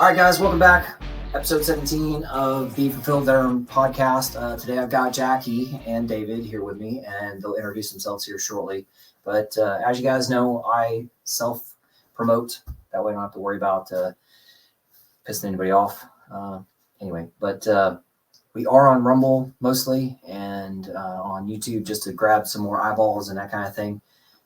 All right, guys, welcome back. Episode 17 of the Fulfilled Veteran podcast. Today I've got Jackie and David here with me, and they'll introduce themselves here shortly. But as you guys know, I self-promote. That way I don't have to worry about pissing anybody off. But we are on Rumble mostly and on YouTube just to grab some more eyeballs and that kind of thing.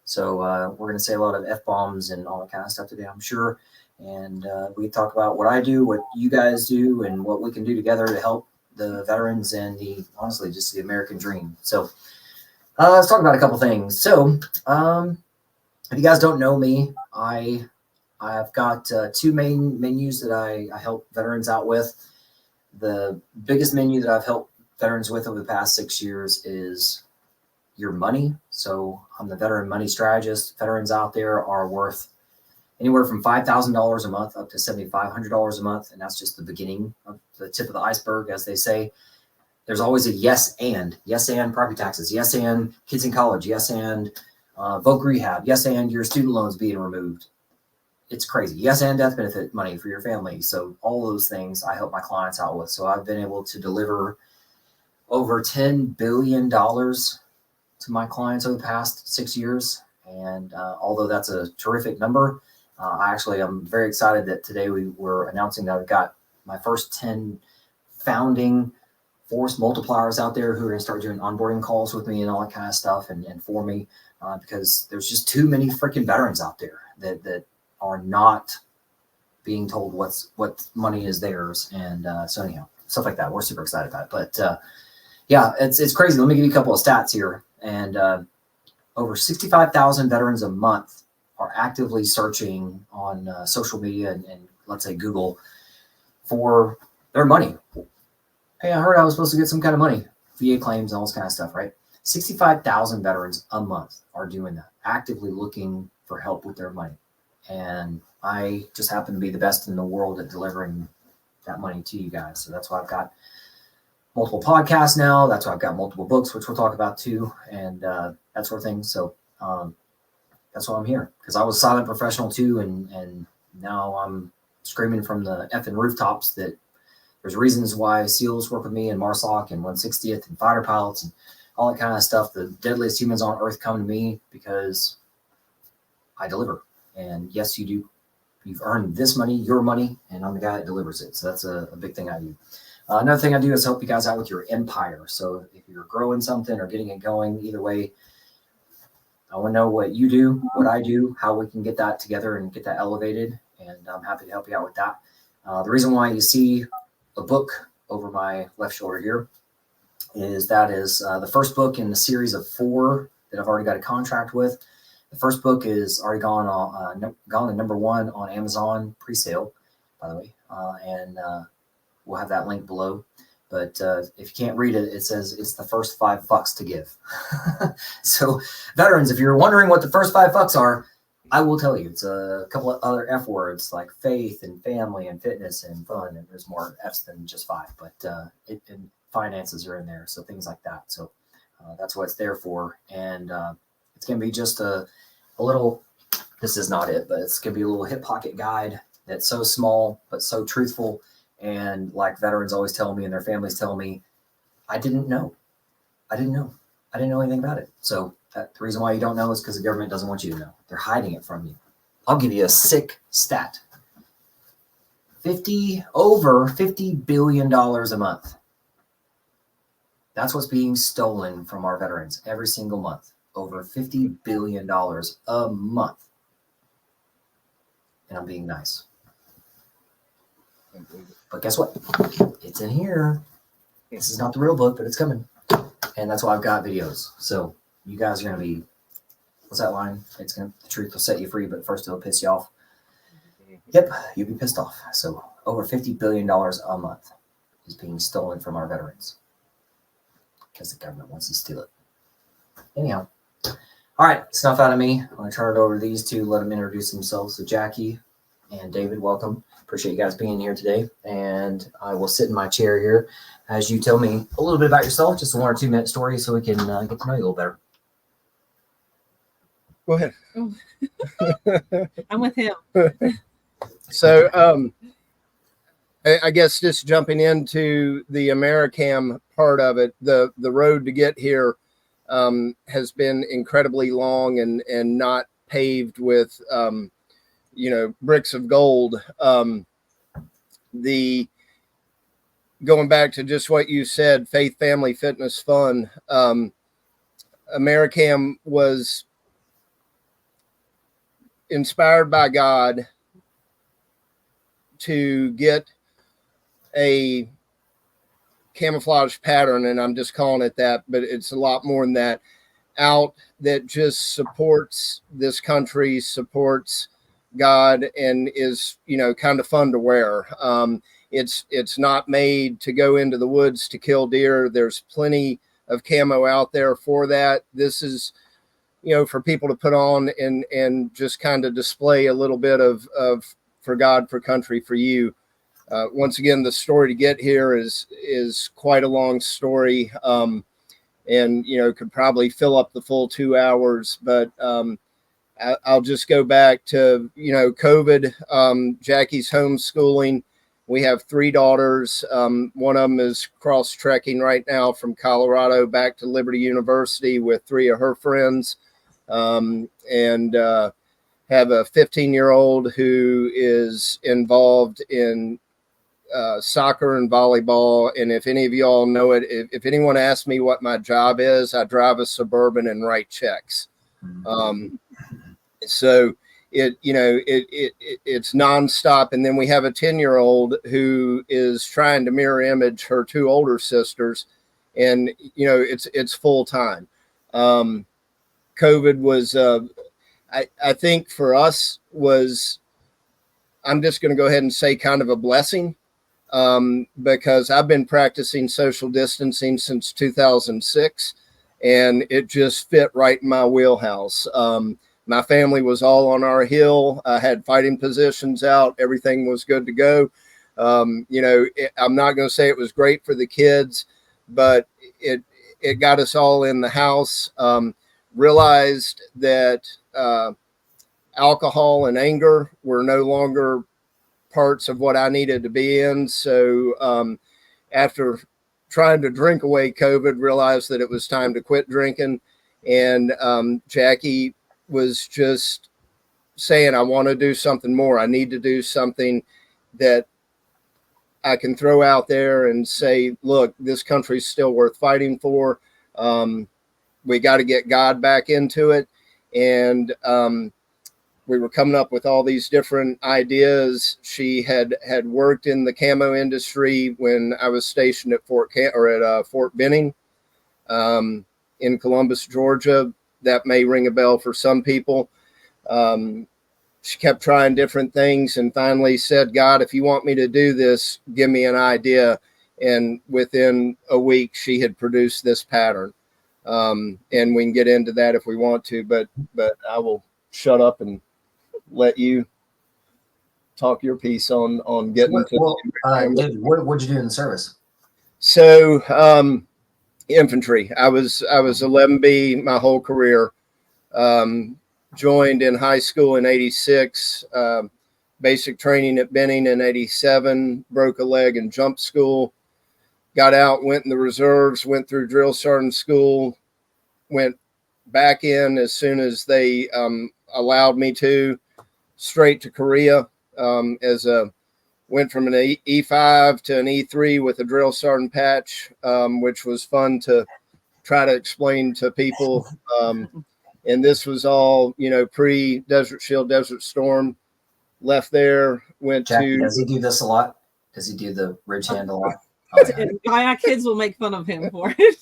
So we're going to say a lot of F-bombs and all that kind of stuff today, I'm sure. And we talk about what I do, what you guys do, and what we can do together to help the veterans and honestly, just the American dream. So let's talk about a couple things. So if you guys don't know me, I've got two main menus that I help veterans out with. The biggest menu that I've helped veterans with over the past 6 years is your money. So I'm the veteran money strategist. Veterans out there are worth anywhere from $5,000 a month up to $7,500 a month. And that's just the beginning of the tip of the iceberg, as they say. There's always a yes and property taxes, yes and kids in college, yes and voc rehab, yes and your student loans being removed. It's crazy. Yes and death benefit money for your family. So all those things I help my clients out with. So I've been able to deliver over $10 billion to my clients over the past 6 years. And although that's a terrific number, I'm very excited that today we were announcing that I've got my first 10 founding force multipliers out there who are going to start doing onboarding calls with me and all that kind of stuff and for me, because there's just too many freaking veterans out there that are not being told what money is theirs. And so anyhow, stuff like that. We're super excited about it. But yeah, it's crazy. Let me give you a couple of stats here. And over 65,000 veterans a month are actively searching on social media and let's say Google for their money. Hey, I heard I was supposed to get some kind of money, VA claims, all this kind of stuff, right? 65,000 veterans a month are doing that, actively looking for help with their money. And I just happen to be the best in the world at delivering that money to you guys. So that's why I've got multiple podcasts now. That's why I've got multiple books, which we'll talk about too, and that sort of thing. So that's why I'm here, because I was a silent professional too, and now I'm screaming from the effing rooftops that there's reasons why SEALs work with me and MARSOC and 160th and fighter pilots and all that kind of stuff. The deadliest humans on earth come to me because I deliver. And yes, you do. You've earned this money, your money, and I'm the guy that delivers it. So that's a big thing I do. Another thing I do is help you guys out with your empire. So if you're growing something or getting it going, either way, I want to know what you do, what I do, how we can get that together and get that elevated. And I'm happy to help you out with that. The reason why you see a book over my left shoulder here is the first book in the series of 4 that I've already got a contract with. The first book is already gone to number 1 on Amazon pre-sale, by the way. And we'll have that link below. But if you can't read it, it says it's the first 5 fucks to give. So veterans, if you're wondering what the first 5 fucks are, I will tell you. It's a couple of other F words like faith and family and fitness and fun. And there's more F's than just 5. But and finances are in there. So things like that. So that's what it's there for. And it's going to be just a little, this is not it, but it's going to be a little hip pocket guide that's so small but so truthful. And like veterans always tell me and their families tell me, I didn't know anything about it. So the reason why you don't know is because the government doesn't want you to know. They're hiding it from you. I'll give you a sick stat. Over $50 billion a month. That's what's being stolen from our veterans every single month. Over $50 billion a month. And I'm being nice. But guess what? It's in here. This is not the real book, but it's coming. And that's why I've got videos. So you guys are going to be, what's that line? The truth will set you free, but first it'll piss you off. Yep, you'll be pissed off. So over $50 billion a month is being stolen from our veterans because the government wants to steal it. Anyhow. All right, enough out of me. I'm going to turn it over to these two, let them introduce themselves. So Jackie and David, welcome. Appreciate you guys being here today. And I will sit in my chair here as you tell me a little bit about yourself, just a 1 or 2 minute story so we can get to know you a little better. Go ahead. I'm with him. So I guess just jumping into the AmeriCam part of it, the road to get here has been incredibly long and not paved with, bricks of gold. The going back to just what you said, faith, family, fitness, fun. AmeriCam was inspired by God to get a camouflage pattern, and I'm just calling it that, but it's a lot more than that, out that just supports this country, supports God, and is, kind of fun to wear. It's not made to go into the woods to kill deer. There's plenty of camo out there for that. This is, for people to put on and just kind of display a little bit of for God, for country, for you. Once again, the story to get here is quite a long story, and could probably fill up the full 2 hours. But I'll just go back to COVID. Jackie's homeschooling. We have 3 daughters. One of them is cross trekking right now from Colorado back to Liberty University with 3 of her friends, and have a 15-year-old who is involved in soccer and volleyball. And if any of y'all know it, if anyone asks me what my job is, I drive a Suburban and write checks. So it's nonstop. And then we have a 10-year-old who is trying to mirror image her 2 older sisters, and it's full time. COVID was, I think for us was, I'm just going to go ahead and say, kind of a blessing. Because I've been practicing social distancing since 2006, and it just fit right in my wheelhouse. My family was all on our hill. I had fighting positions out. Everything was good to go. I'm not going to say it was great for the kids, but it got us all in the house. Realized that alcohol and anger were no longer parts of what I needed to be in. So after trying to drink away COVID, realized that it was time to quit drinking. And Jackie was just saying, I want to do something more. I need to do something that I can throw out there and say, look, this country's still worth fighting for. We got to get God back into it. And we were coming up with all these different ideas. She had worked in the camo industry when I was stationed at Fort Benning in Columbus, Georgia. That may ring a bell for some people. She kept trying different things and finally said, God, if you want me to do this, give me an idea. And within a week, she had produced this pattern. And we can get into that if we want to, but I will shut up and let you talk your piece on getting David, what would you do in the service? So infantry. I was 11B my whole career. Joined in high school in 86, basic training at Benning in 87, broke a leg in jump school, got out, went in the reserves, went through drill sergeant school, went back in as soon as they allowed me to, straight to Korea. Went from an E5 to an E3 with a drill sergeant patch, which was fun to try to explain to people. And this was all, pre-Desert Shield, Desert Storm. Left there, went Jackie, to... Does he do this a lot? Does he do the ridge hand a lot? My kids will make fun of him for it.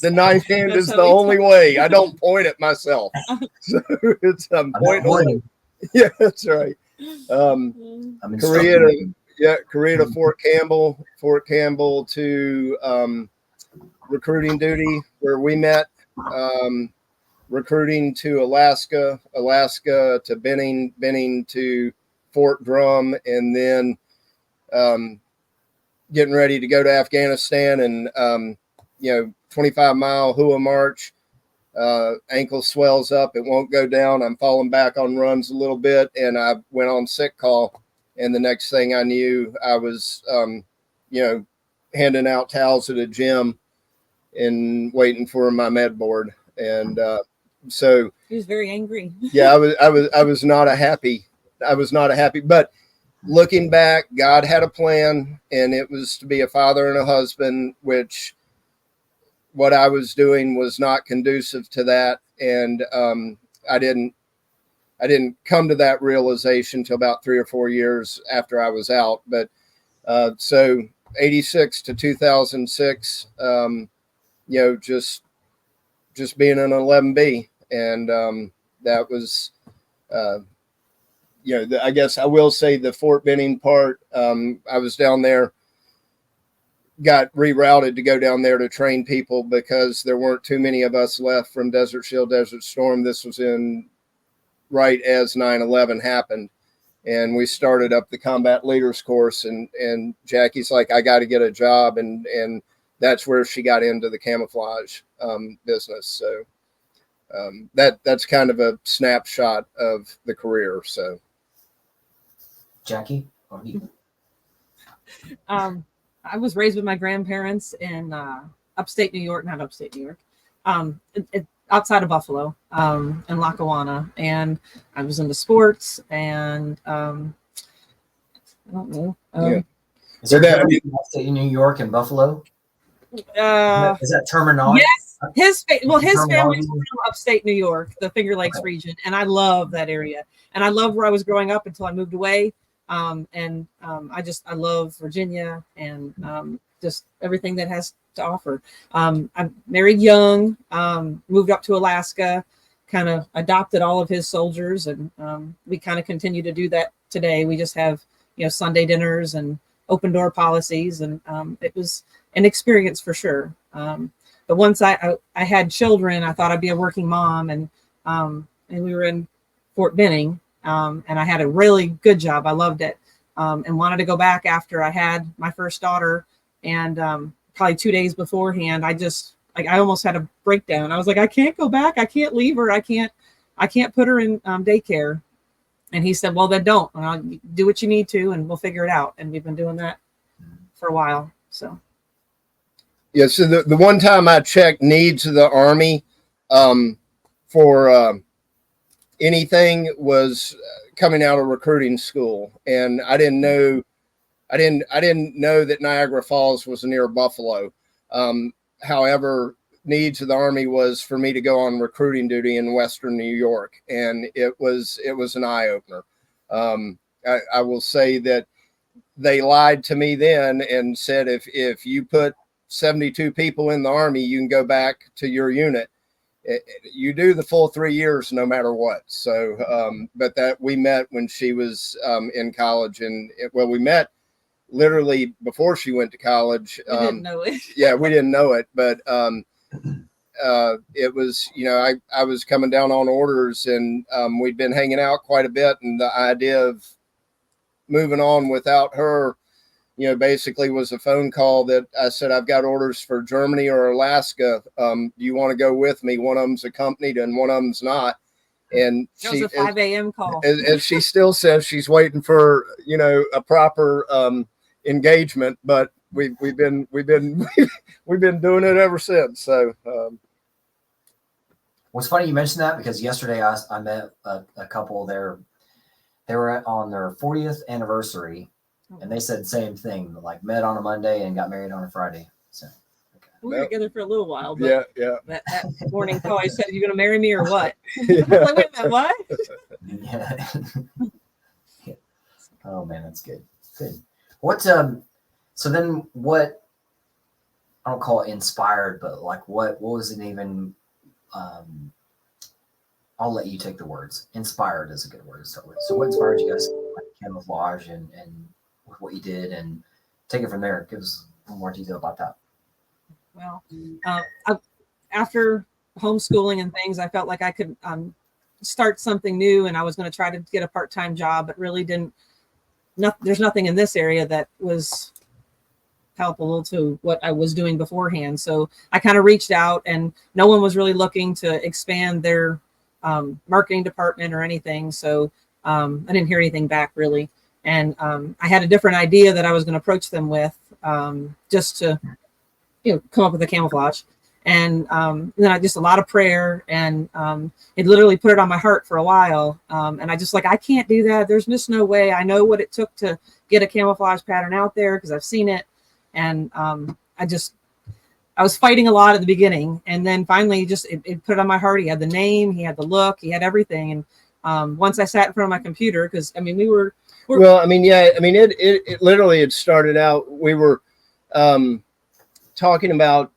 The 9th hand is the only way. I don't point at myself. So it's point. Yeah, that's right. Korea to Fort Campbell to recruiting duty where we met. Recruiting to Alaska to Benning to Fort Drum, and then getting ready to go to Afghanistan and 25-mile Hua march. Ankle swells up, it won't go down. I'm falling back on runs a little bit, and I went on sick call And the next thing I knew, I was, handing out towels at a gym and waiting for my med board. And so He was very angry. yeah, I was not a happy. I was not a happy, but looking back, God had a plan, and it was to be a father and a husband, which what I was doing was not conducive to that. And I didn't come to that realization till about 3 or 4 years after I was out. But so 86 to 2006, just being an 11B. And that was, I guess I will say the Fort Benning part, I was down there, got rerouted to go down there to train people because there weren't too many of us left from Desert Shield, Desert Storm. This was in right as 9/11 happened. And we started up the combat leaders course, and Jackie's like, I got to get a job. And that's where she got into the camouflage business. So that's kind of a snapshot of the career. So Jackie, what do you? I was raised with my grandparents in upstate New York, not upstate New York, outside of Buffalo, in Lackawanna. And I was into sports, and I don't know. Is there a upstate in New York and Buffalo? Is that terminology? Yes. His family's from upstate New York, the Finger Lakes region, and I love that area. And I loved where I was growing up until I moved away. I love Virginia and just everything that has to offer. I married young, moved up to Alaska, kind of adopted all of his soldiers, and we kind of continue to do that today. We just have, Sunday dinners and open door policies, and it was an experience for sure. But once I had children, I thought I'd be a working mom, and we were in Fort Benning. And I had a really good job. I loved it, and wanted to go back after I had my first daughter. And probably 2 days beforehand, I almost had a breakdown. I was like, I can't go back. I can't leave her. I can't put her in daycare. And he said, well, then don't. Do what you need to, and we'll figure it out. And we've been doing that for a while. So. Yeah. So the one time I checked needs of the Army for anything was coming out of recruiting school, and I didn't know that Niagara Falls was near Buffalo. However, needs of the Army was for me to go on recruiting duty in Western New York, and it was an eye opener. I will say that they lied to me then and said if you put 72 people in the Army, you can go back to your unit. You do the full 3 years no matter what. So but that we met when she was in college, and we met literally before she went to college. We didn't know it. Yeah, we didn't know it, but it was, I was coming down on orders, and we'd been hanging out quite a bit, and the idea of moving on without her, basically was a phone call that I said, I've got orders for Germany or Alaska. Do you want to go with me? One of them's accompanied and one of them's not. And it was a 5 a.m. call. And she still says she's waiting for, a proper engagement, but we've been doing it ever since. So what's funny you mentioned that, because yesterday I met a couple there. They were on their 40th anniversary. And they said the same thing, like met on a Monday and got married on a Friday. So we were together for a little while. But yeah. That morning call, I said, "You going to marry me or what?" Yeah. I was like, wait a minute, what? Yeah. Oh man, that's good. Good. What? So then, what? I don't call it inspired, but like, what was it even? I'll let you take the words. Inspired is a good word to start with. So, what inspired you guys to like camouflage and what you did, and take it from there? Give us a little more detail about that. Well, after homeschooling and things, I felt like I could start something new, and I was going to try to get a part-time job, but really there's nothing in this area that was palpable to what I was doing beforehand. So I kind of reached out, and no one was really looking to expand their marketing department or anything. So I didn't hear anything back really. And I had a different idea that I was going to approach them with, just to, come up with a camouflage. And then I just a lot of prayer, and it literally put it on my heart for a while. And I just I can't do that. There's just no way. I know what it took to get a camouflage pattern out there because I've seen it. And I was fighting a lot at the beginning, and then finally it put it on my heart. He had the name, he had the look, he had everything. And once I sat in front of my computer, because it literally had started out. We were talking about,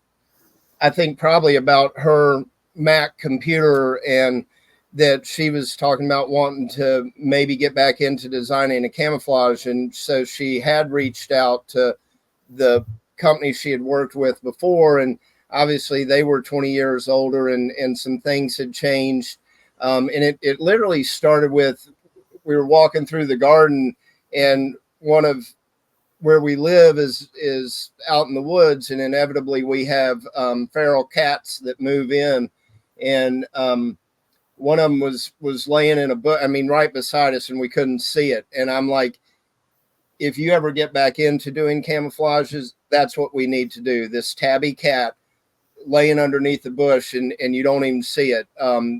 I think probably about her Mac computer, and that she was talking about wanting to maybe get back into designing a camouflage. And so she had reached out to the company she had worked with before, and obviously they were 20 years older, and some things had changed. And it literally started with, we were walking through the garden, and one of where we live is out in the woods, and inevitably we have feral cats that move in, and one of them was laying in a bush, right beside us, and we couldn't see it. And I'm like, if you ever get back into doing camouflages, that's what we need to do. This tabby cat laying underneath the bush, and you don't even see it.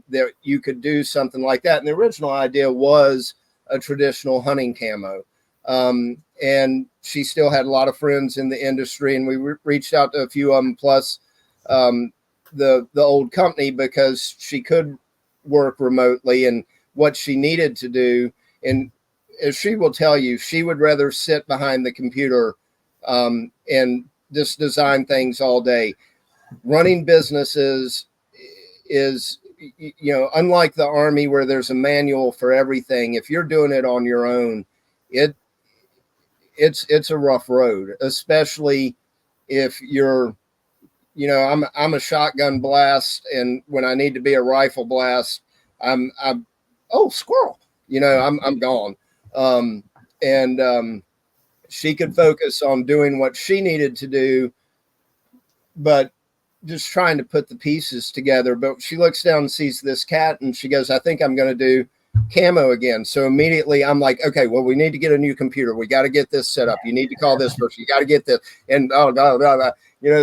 There, you could do something like that. And the original idea was a traditional hunting camo. And she still had a lot of friends in the industry, and we reached out to a few of them, plus the old company, because she could work remotely, and what she needed to do. And as she will tell you, she would rather sit behind the computer and just design things all day. Running businesses is, unlike the Army where there's a manual for everything. If you're doing it on your own, it's a rough road, especially if you're, I'm a shotgun blast, and when I need to be a rifle blast, I'm squirrel, I'm gone. She could focus on doing what she needed to do, but just trying to put the pieces together. But she looks down and sees this cat, and she goes, I think I'm going to do camo again. So immediately I'm like, okay, well, we need to get a new computer. We got to get this set up. You need to call this person. You got to get this. And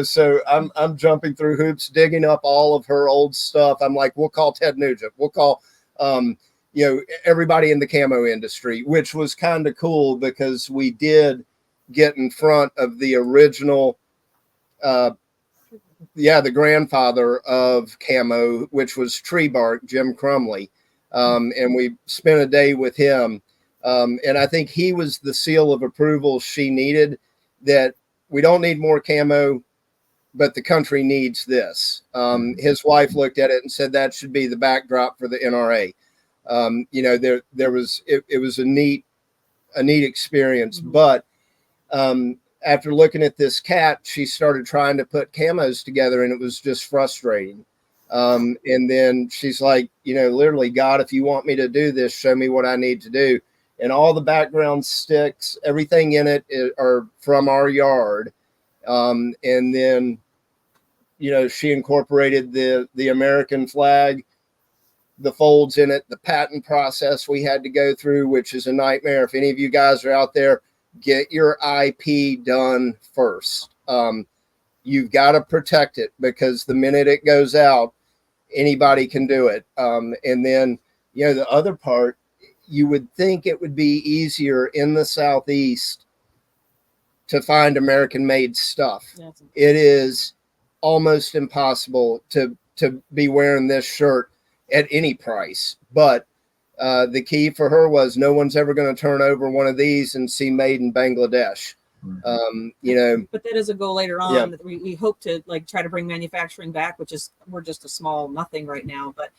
so I'm jumping through hoops, digging up all of her old stuff. I'm like, we'll call Ted Nugent. We'll call, everybody in the camo industry, which was kind of cool because we did get in front of the original, the grandfather of camo, which was Tree Bark, Jim Crumley. And we spent a day with him. And I think he was the seal of approval she needed, that we don't need more camo, but the country needs this. His wife looked at it and said that should be the backdrop for the NRA. There was, it was a neat experience, but after looking at this cat, she started trying to put camos together, and it was just frustrating. And then she's like, literally, God, if you want me to do this, show me what I need to do. And all the background sticks, everything in it are from our yard. And then, she incorporated the American flag, the folds in it, the patent process we had to go through, which is a nightmare. If any of you guys are out there, get your IP done first. You've got to protect it, because the minute it goes out, anybody can do it. And then, the other part, you would think it would be easier in the Southeast to find American made stuff. It is almost impossible to be wearing this shirt at any price. But the key for her was no one's ever going to turn over one of these and see made in Bangladesh. But that is a goal later on. Yeah. We hope to try to bring manufacturing back, we're just a small nothing right now, but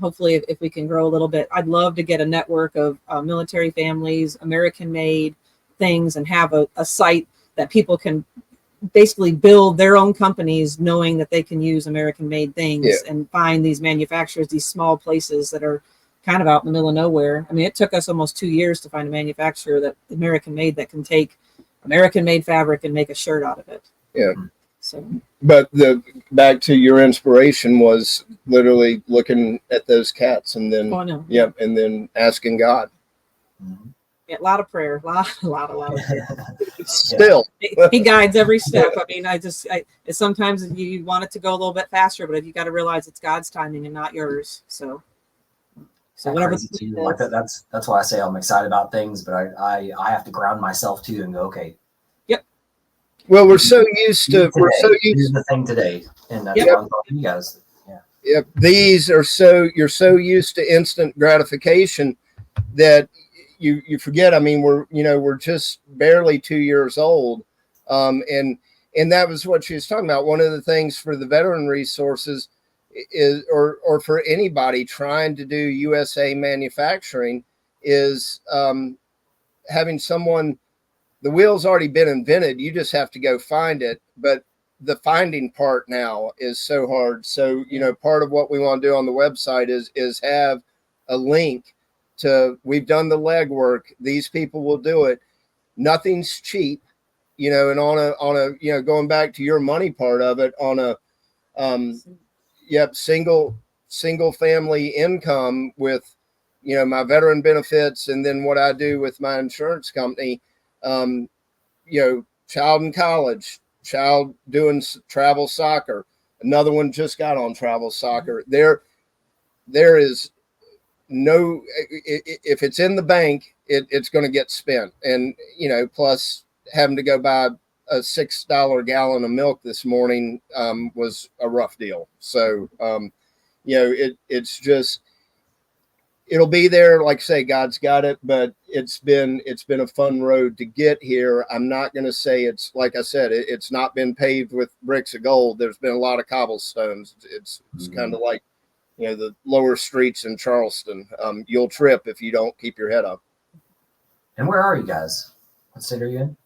hopefully if we can grow a little bit, I'd love to get a network of military families, American made things, and have a site that people can basically build their own companies, knowing that they can use American made things, and find these manufacturers, these small places that are kind of out in the middle of nowhere. It took us almost 2 years to find a manufacturer that American made that can take American made fabric and make a shirt out of it. Yeah. So, but back to your inspiration was literally looking at those cats, and then, and then asking God. Yeah, a lot of prayer, a lot of prayer. Still, He guides every step. I mean, sometimes you want it to go a little bit faster, but you got to realize it's God's timing and not yours. So whatever. Like that's why I say I'm excited about things, but I have to ground myself too and go, okay. Yep. Well, we're so used to the thing today, and that's why I'm talking to you guys. Yeah. Yep. You're so used to instant gratification that you forget. I mean, we're just barely 2 years old, and that was what she was talking about. One of the things for the veteran resources is, or for anybody trying to do USA manufacturing, is having someone. The wheel's already been invented. You just have to go find it. But the finding part now is so hard. So, part of what we want to do on the website is have a link to, we've done the legwork. These people will do it. Nothing's cheap, and on a, going back to your money part of it, on a, single family income with, my veteran benefits. And then what I do with my insurance company, child in college, child doing travel soccer. Another one just got on travel soccer. There is no, if it's in the bank, it's going to get spent. And, plus having to go buy a $6 gallon of milk this morning was a rough deal. So, it's just, it'll be there. Like I say, God's got it, but it's been a fun road to get here. I'm not going to say it's, like I said, it's not been paved with bricks of gold. There's been a lot of cobblestones. It's kind of like, the lower streets in Charleston. You'll trip if you don't keep your head up. And where are you guys? What state are you in?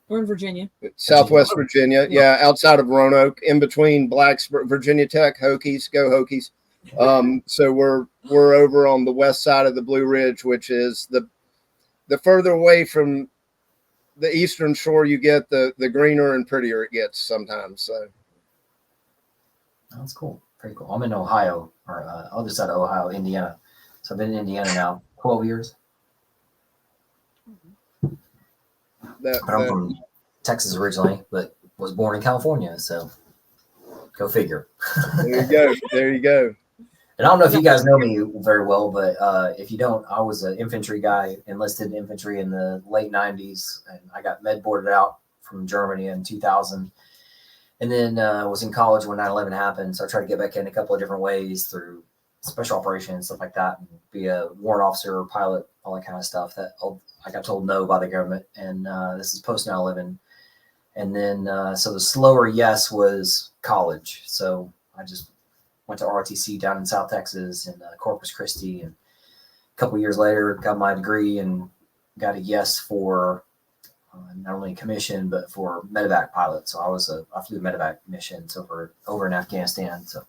We're in Virginia. Southwest Virginia. Yeah. Outside of Roanoke, in between Blacksburg, Virginia Tech, Hokies, go Hokies. So we're over on the west side of the Blue Ridge, which is the further away from the eastern shore you get, the greener and prettier it gets sometimes. So that's cool. Very cool. I'm in Ohio, or other side of Ohio, Indiana. So I've been in Indiana now 12 years. But I'm from Texas originally, but was born in California. So go figure. There you go. And I don't know if you guys know me very well, but if you don't, I was an infantry guy, enlisted infantry in the late 90s, and I got med boarded out from Germany in 2000. And then was in college when 9/11 happened. So I tried to get back in a couple of different ways through special operations, stuff like that, and be a warrant officer, pilot, all that kind of stuff. That I got told no by the government. And this is post 9/11. And then so the slower yes was college. So I just went to ROTC down in South Texas and Corpus Christi. And a couple of years later, got my degree and got a yes for not only commission, but for medevac pilot. So I flew medevac missions over in Afghanistan. So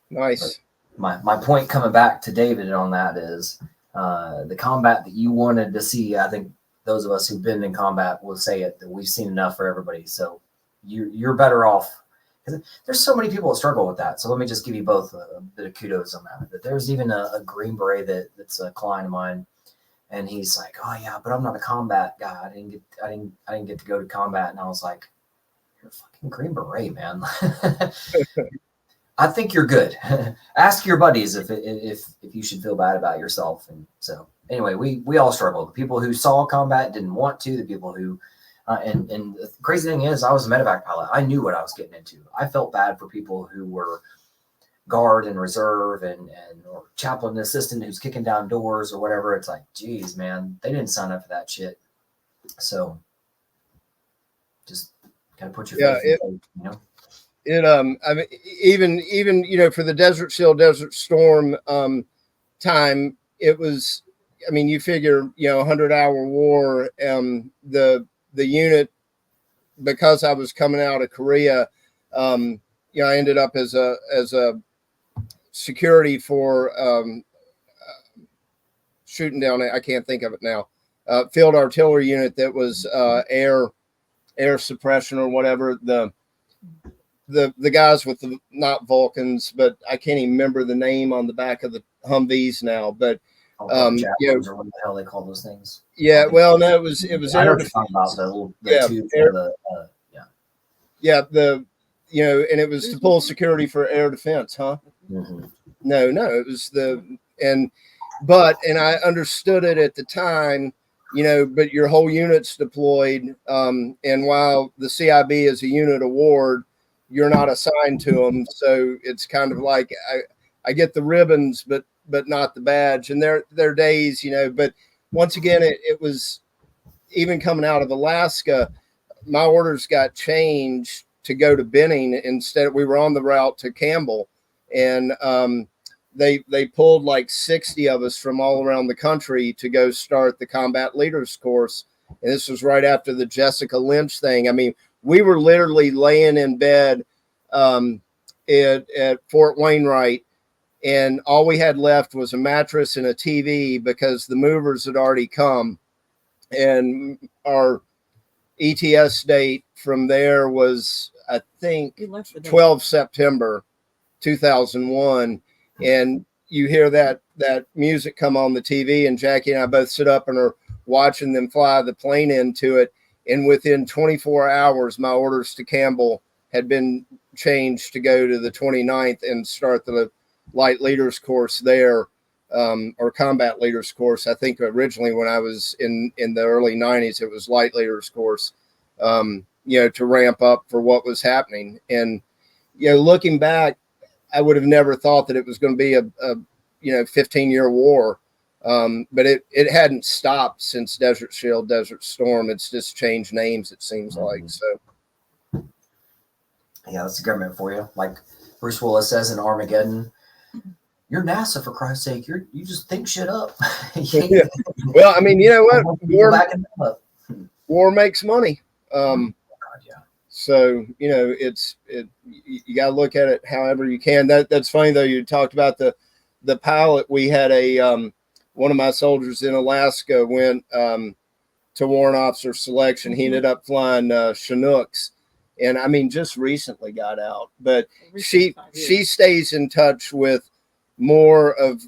nice. My point coming back to David on that is the combat that you wanted to see. I think those of us who've been in combat will say it, that we've seen enough for everybody. So you're better off. There's so many people that struggle with that. So let me just give you both a bit of kudos on that. But there's even a Green Beret that's a client of mine, and he's like, "Oh yeah, but I'm not a combat guy. I didn't get to go to combat." And I was like, "You're a fucking Green Beret, man." I think you're good. Ask your buddies if you should feel bad about yourself. And so anyway, we all struggle. The people who saw combat didn't want to. The people who and the crazy thing is, I was a medevac pilot. I knew what I was getting into. I felt bad for people who were guard and reserve and or chaplain assistant who's kicking down doors or whatever. It's like, geez, man, they didn't sign up for that shit. So just kind of put your faith in faith, you know. I mean, even for the Desert Shield, Desert Storm time, it was. I mean, you figure 100-hour war. The unit, because I was coming out of Korea, I ended up as a security for shooting down. I can't think of it now. Field artillery unit that was air suppression or whatever. The guys with the, not Vulcans, but I can't even remember the name on the back of the Humvees now. But Javelins, or what the hell they call those things. Yeah, well, no, it was I air know what you're defense. talking about, the little tube air, for the yeah, and it was to pull security for air defense, huh? Mm-hmm. No, it was and I understood it at the time, but your whole unit's deployed, and while the CIB is a unit award, you're not assigned to them, so it's kind of like I get the ribbons, but not the badge, and their days, but once again, it was even coming out of Alaska, my orders got changed to go to Benning instead. We were on the route to Campbell, and they pulled like 60 of us from all around the country to go start the combat leaders course. And this was right after the Jessica Lynch thing. I mean, we were literally laying in bed at Fort Wainwright, and all we had left was a mattress and a TV because the movers had already come. And our ETS date from there was, I think, 12 September 2001. And you hear that music come on the TV, and Jackie and I both sit up and are watching them fly the plane into it. And within 24 hours, my orders to Campbell had been changed to go to the 29th and start the light leaders course there, or combat leaders course. I think originally when I was in the early 90s, it was light leaders course, to ramp up for what was happening. And, looking back, I would have never thought that it was going to be a 15-year war. But it hadn't stopped since Desert Shield, Desert Storm. It's just changed names, it seems like. So, yeah, that's the government for you. Like Bruce Willis says in Armageddon, "You're NASA, for Christ's sake. You just think shit up." Yeah. Well, I mean, you know what? War makes money. God, yeah. So, you got to look at it however you can. That's funny though. You talked about the pilot. We had one of my soldiers in Alaska went to warrant officer selection. He ended up flying Chinooks, and I mean, just recently got out. But she stays in touch with more of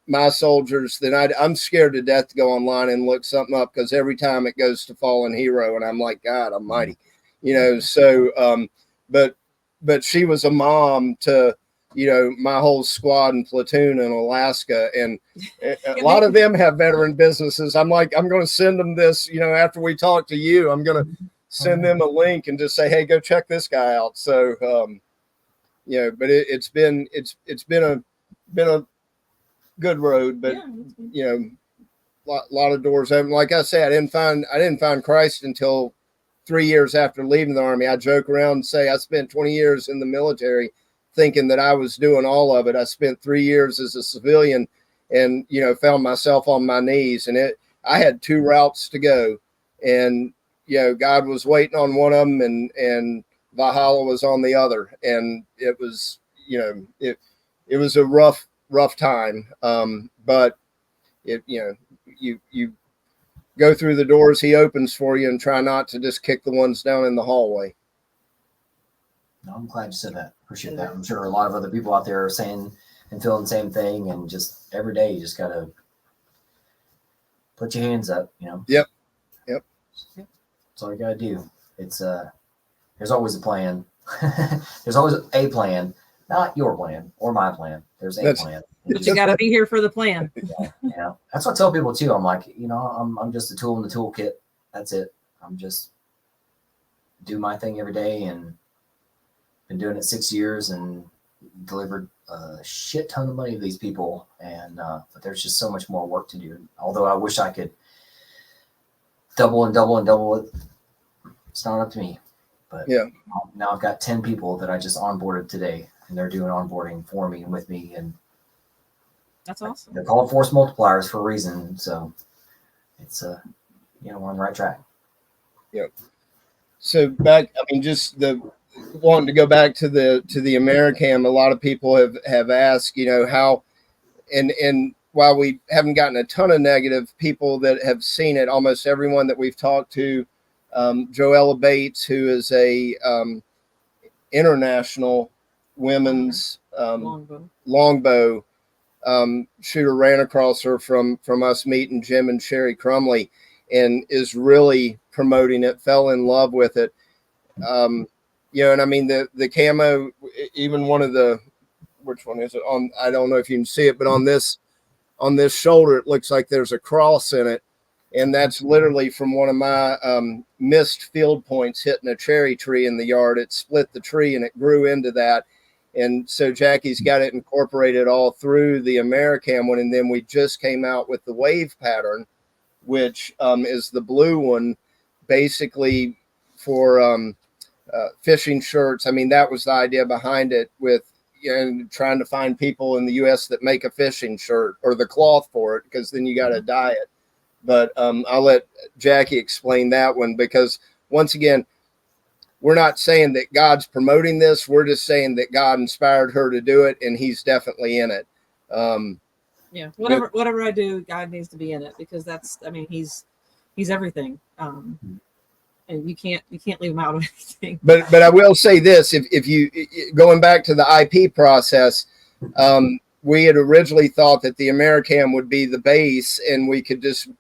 my soldiers than I'm scared to death to go online and look something up, because every time it goes to fallen hero, and I'm like, God Almighty, So, but she was a mom to my whole squad and platoon in Alaska, and a lot of them have veteran businesses. I'm like, I'm going to send them this, after we talk to you, I'm going to send them a link and just say, hey, go check this guy out. So, but it's been a good road, but lot of doors open. Like I said, I didn't find Christ until 3 years after leaving the Army. I joke around and say I spent 20 years in the military thinking that I was doing all of it. I spent 3 years as a civilian and, found myself on my knees, and I had 2 routes to go, and, God was waiting on one of them, and Valhalla was on the other. And it was, it was a rough time. But you go through the doors he opens for you and try not to just kick the ones down in the hallway. No, I'm glad you said that. Appreciate that. I'm sure a lot of other people out there are saying and feeling the same thing, and just every day you just gotta put your hands up, Yep. That's all you gotta do. It's there's always a plan. There's always a plan, not your plan or my plan. There's a plan. But you got to be here for the plan. Yeah. That's what I tell people too. I'm like, I'm just a tool in the toolkit. That's it. I'm just do my thing every day, and been doing it 6 years and delivered a shit ton of money to these people. And but there's just so much more work to do. Although I wish I could double and double and double it. It's not up to me. But now I've got 10 people that I just onboarded today, and they're doing onboarding for me and with me, and that's awesome. They're called force multipliers for a reason. So it's we're on the right track. Yep. So back, I mean, just wanting to go back to the AmeriCam, a lot of people have asked, how, and while we haven't gotten a ton of negative people that have seen it, almost everyone that we've talked to, Joella Bates, who is a international women's longbow shooter ran across her from us meeting Jim and Sherry Crumley, and is really promoting it, fell in love with it. And I mean, the camo, even one of the, which one is it on? I don't know if you can see it, but on this shoulder, it looks like there's a cross in it. And that's literally from one of my missed field points hitting a cherry tree in the yard. It split the tree and it grew into that. And so Jackie's got it incorporated all through the AmeriCam one. And then we just came out with the wave pattern, which is the blue one, basically for fishing shirts. I mean, that was the idea behind it, with trying to find people in the U.S. that make a fishing shirt or the cloth for it, because then you got to dye it. But I'll let Jackie explain that one, because once again, we're not saying that God's promoting this. We're just saying that God inspired her to do it, and he's definitely in it. Yeah, whatever I do, God needs to be in it, because that's, I mean, he's everything. And you can't leave him out of anything. But I will say this, if you, going back to the IP process, we had originally thought that the AmeriCam would be the base, and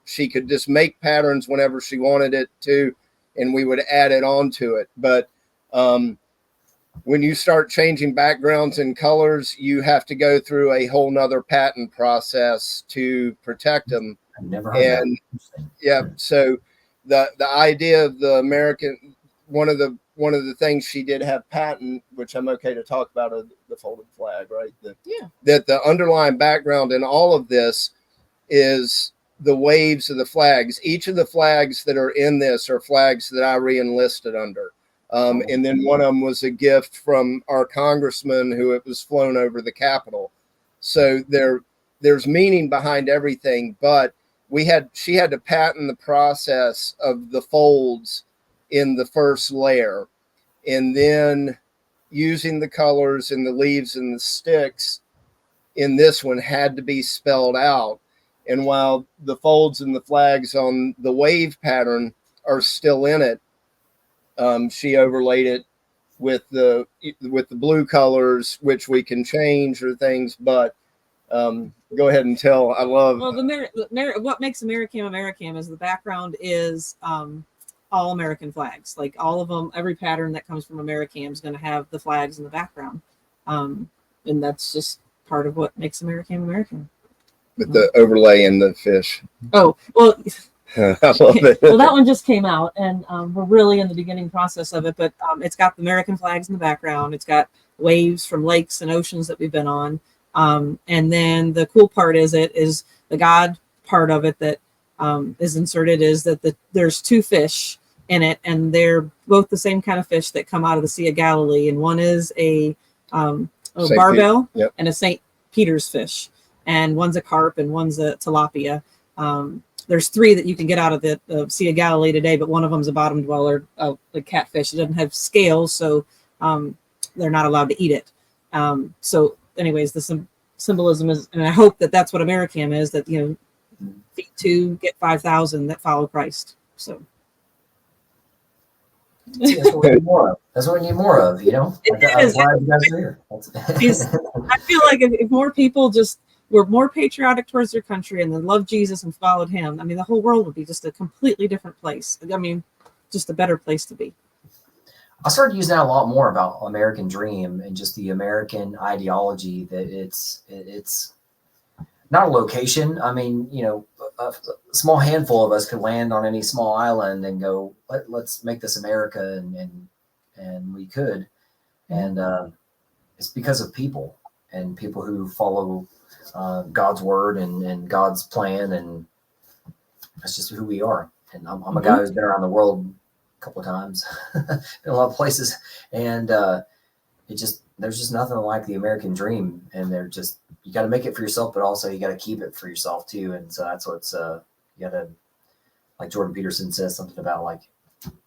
she could just make patterns whenever she wanted it to, and we would add it onto it. But when you start changing backgrounds and colors, you have to go through a whole nother patent process to protect them. I've never heard that. Yeah, so the idea of the American, one of the things she did have patent, which I'm okay to talk about, the folded flag, right? That the underlying background in all of this is the waves of the flags. Each of the flags that are in this are flags that I re-enlisted under. And then one of them was a gift from our congressman who it was flown over the Capitol. So there's meaning behind everything, but she had to patent the process of the folds in the first layer, and then using the colors and the leaves and the sticks in this one had to be spelled out. And while the folds and the flags on the wave pattern are still in it, she overlaid it with the blue colors, which we can change or things. But go ahead and tell. I love. Well, what makes AmeriCam is the background is all American flags. Like all of them, every pattern that comes from AmeriCam is going to have the flags in the background, and that's just part of what makes AmeriCam. With the overlay and the fish. Oh, well. I love it. Well, that one just came out, and we're really in the beginning process of it, but it's got the American flags in the background. It's got waves from lakes and oceans that we've been on. And then the cool part is the God part of it that is inserted is that there's two fish in it, and they're both the same kind of fish that come out of the Sea of Galilee. And one is a barbel and a St. Peter's fish. And one's a carp and one's a tilapia. There's three that you can get out of the Sea of Galilee today, but one of them's a bottom dweller, the catfish. It doesn't have scales, so they're not allowed to eat it. So anyways, the symbolism is, and I hope that that's what AmeriCam is, that, feed 2, get 5,000 that follow Christ. So. That's what we need more of. That's what we need more of, That's why you guys are here. I feel like if more people were more patriotic towards their country and then loved Jesus and followed him, I mean, the whole world would be just a completely different place. I mean, just a better place to be. I started using that a lot more about American Dream and just the American ideology, that it's not a location. I mean, a small handful of us could land on any small island and go, let's make this America, and we could. And it's because of people who follow God's word and God's plan, and that's just who we are. And I'm a guy who's been around the world a couple of times, been a lot of places, and there's just nothing like the American dream. And you got to make it for yourself, but also you got to keep it for yourself too. And so that's what's you got to, like Jordan Peterson says something about, like,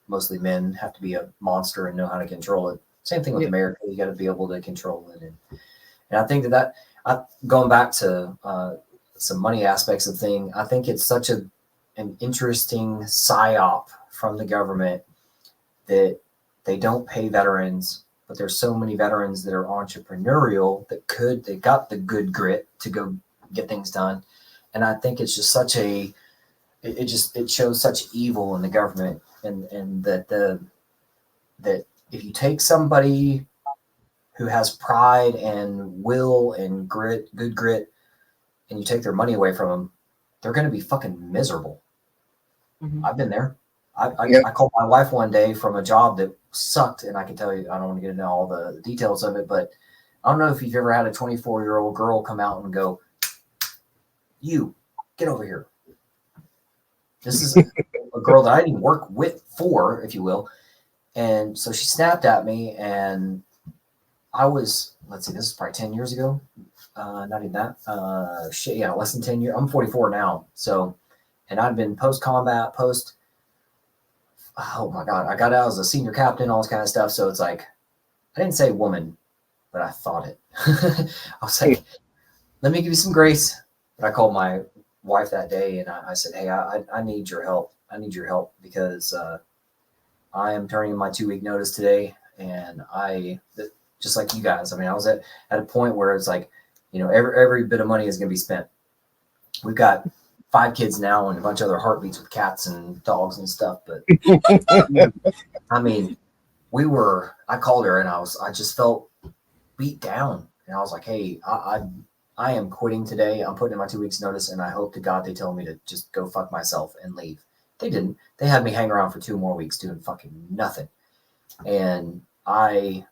mostly men have to be a monster and know how to control it. Same thing with America, you got to be able to control it. And I think that going back to some money aspects of thing, I think it's such an interesting psyop from the government that they don't pay veterans, but there's so many veterans that are entrepreneurial they got the good grit to go get things done. And I think it's just such it shows such evil in the government, and that if you take somebody who has pride and will and good grit, and you take their money away from them, they're going to be fucking miserable. Mm-hmm. I've been there. I called my wife one day from a job that sucked, and I can tell you, I don't want to get into all the details of it, but I don't know if you've ever had a 24-year-old girl come out and go, "You get over here." This is a girl that I didn't work for, if you will. And so she snapped at me, and I was, let's see, this is probably 10 years ago. Not even that. Less than 10 years. I'm 44 now. So, and I've been post-combat, oh my God, I got out as a senior captain, all this kind of stuff. So it's like, I didn't say woman, but I thought it. I was like, let me give you some grace. But I called my wife that day, and I said, "Hey, I need your help. I need your help because I am turning in my 2-week notice today, and just like you guys. I mean, I was at a point where it's like, every bit of money is going to be spent. We've got 5 kids now and a bunch of other heartbeats with cats and dogs and stuff. But I mean, I called her, and I just felt beat down, and I was like, "Hey, I am quitting today. I'm putting in my 2 weeks notice, and I hope to God they tell me to just go fuck myself and leave." They didn't. They had me hang around for 2 more weeks doing fucking nothing. And I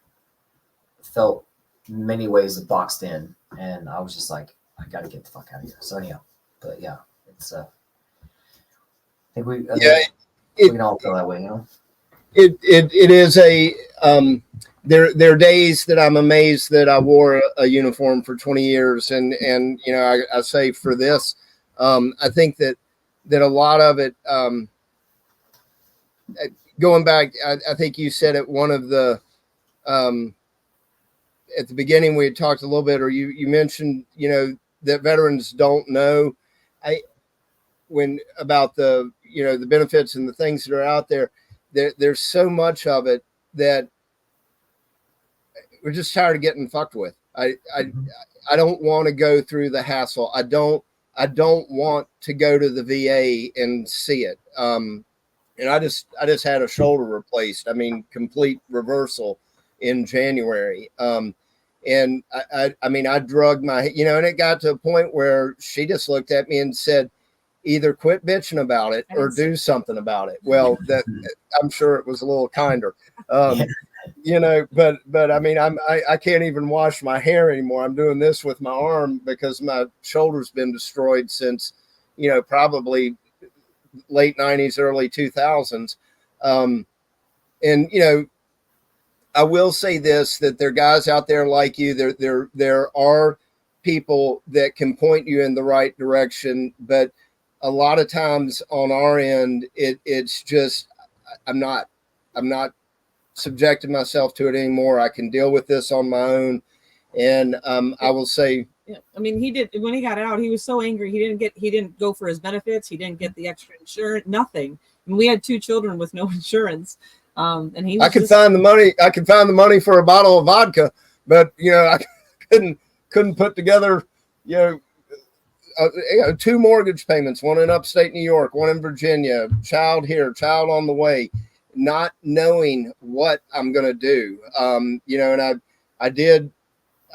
felt many ways boxed in, and I was just like, I got to get the fuck out of here. So anyhow, but yeah, it's I think we can all feel that way, It is a there are days that I'm amazed that I wore a uniform for 20 years, and I say for this, I think that a lot of it, going back, I think you said it, one of the at the beginning we had talked a little bit, or you mentioned that veterans don't know about the the benefits and the things that are out there. There's so much of it that we're just tired of getting fucked with. I don't want to go through the hassle. I don't want to go to the VA and see it. And I just had a shoulder replaced. I mean, complete reversal in January. And I drugged my, and it got to a point where she just looked at me and said, "Either quit bitching about it or do something about it." Well, that I'm sure it was a little kinder. But I mean, I can't even wash my hair anymore. I'm doing this with my arm because my shoulder's been destroyed since, probably late 90s, early 2000s. And I will say this, that there are guys out there like you. There are people that can point you in the right direction, but a lot of times on our end, it's just, I'm not subjecting myself to it anymore. I can deal with this on my own. And I will say, I mean, he did, when he got out, he was so angry. He didn't go for his benefits. He didn't get the extra insurance, nothing. And we had 2 children with no insurance. And he was I could find the money for a bottle of vodka, but I couldn't put together 2 mortgage payments, one in upstate New York, one in Virginia, child here, child on the way, not knowing what I'm going to do. And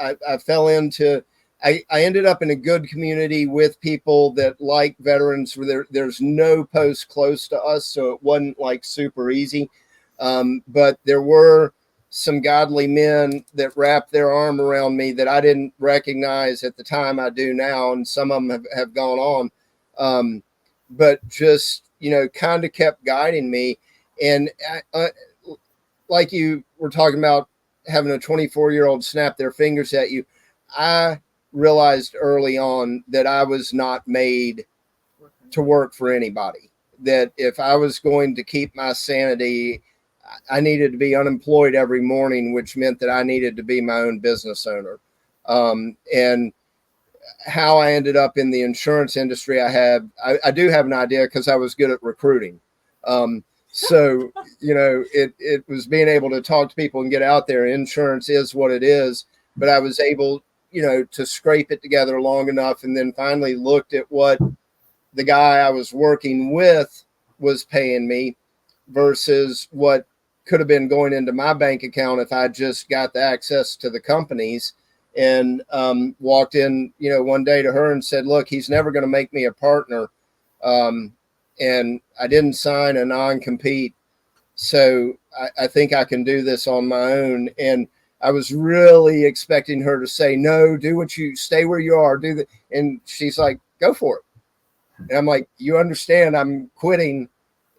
I fell into, I ended up in a good community with people that like veterans. There's no post close to us, so it wasn't like super easy. But there were some godly men that wrapped their arm around me that I didn't recognize at the time. I do now, and some of them have gone on. But just, kind of kept guiding me. And like you were talking about having a 24-year-old snap their fingers at you, I realized early on that I was not made to work for anybody, that if I was going to keep my sanity, I needed to be unemployed every morning, which meant that I needed to be my own business owner. And how I ended up in the insurance industry, I do have an idea, because I was good at recruiting. So, it was being able to talk to people and get out there. Insurance is what it is, but I was able, to scrape it together long enough, and then finally looked at what the guy I was working with was paying me versus what could have been going into my bank account if I just got the access to the companies, and walked in, one day to her and said, look, he's never going to make me a partner. And I didn't sign a non-compete. So I think I can do this on my own. And I was really expecting her to say, no, stay where you are, do that. And she's like, go for it. And I'm like, you understand I'm quitting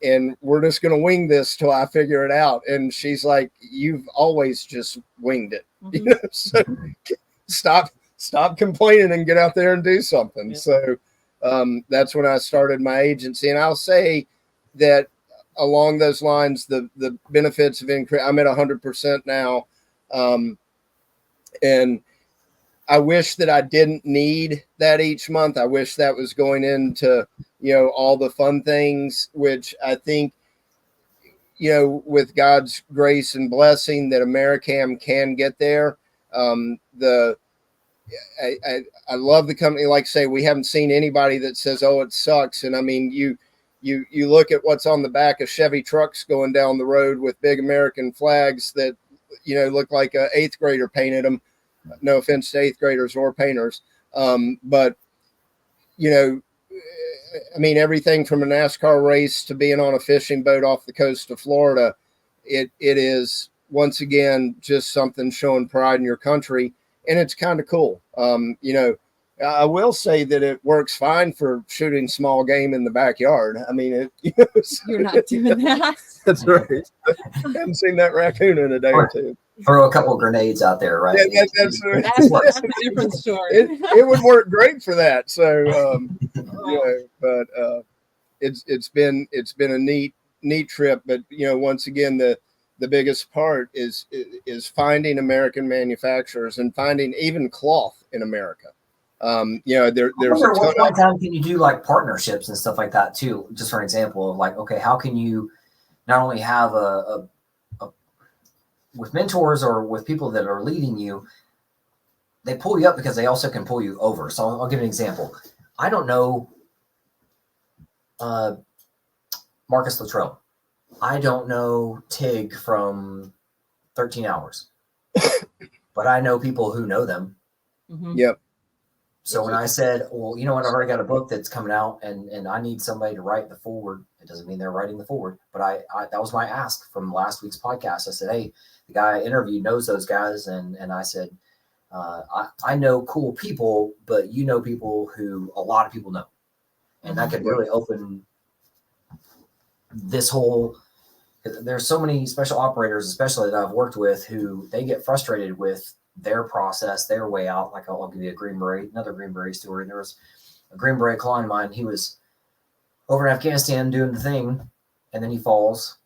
and we're just going to wing this till I figure it out. And she's like, you've always just winged it. Mm-hmm. So stop complaining and get out there and do something. Yeah. So that's when I started my agency. And I'll say that along those lines, the benefits have increased. I'm at 100% now. And I wish that I didn't need that each month. I wish that was going into, all the fun things, which I think, with God's grace and blessing that AmeriCam can get there. I love the company. Like I say, we haven't seen anybody that says, oh, it sucks. And I mean, you look at what's on the back of Chevy trucks going down the road with big American flags that, look like an 8th grader painted them. No offense to 8th graders or painters. But, I mean, everything from a NASCAR race to being on a fishing boat off the coast of Florida, it is once again just something showing pride in your country. And it's kind of cool. I will say that it works fine for shooting small game in the backyard. I mean, you're not doing that. That's right. I haven't seen that raccoon in a day or two. Throw a couple of grenades out there, right? Yeah, that's a different story. It would work great for that. So, but it's been a neat trip. But once again, the biggest part is finding American manufacturers and finding even cloth in America. There's what point in time can you do like partnerships and stuff like that too? Just for an example of like, okay, how can you not only have a with mentors or with people that are leading you, they pull you up because they also can pull you over. So I'll give an example. I don't know Marcus Luttrell. I don't know Tig from 13 Hours, but I know people who know them. Mm-hmm. Yep. So when I said, well, you know what, I've already got a book that's coming out and I need somebody to write the foreword. It doesn't mean they're writing the foreword, but I that was my ask from last week's podcast. I said, hey, the guy I interviewed knows those guys. And I said, I know cool people, but you know people who a lot of people know. And that could really open this whole, there's so many special operators, especially that I've worked with, who they get frustrated with their process, their way out. Like I'll give you another Green Beret story. There was a Green Beret client of mine. He was over in Afghanistan doing the thing, and then he falls.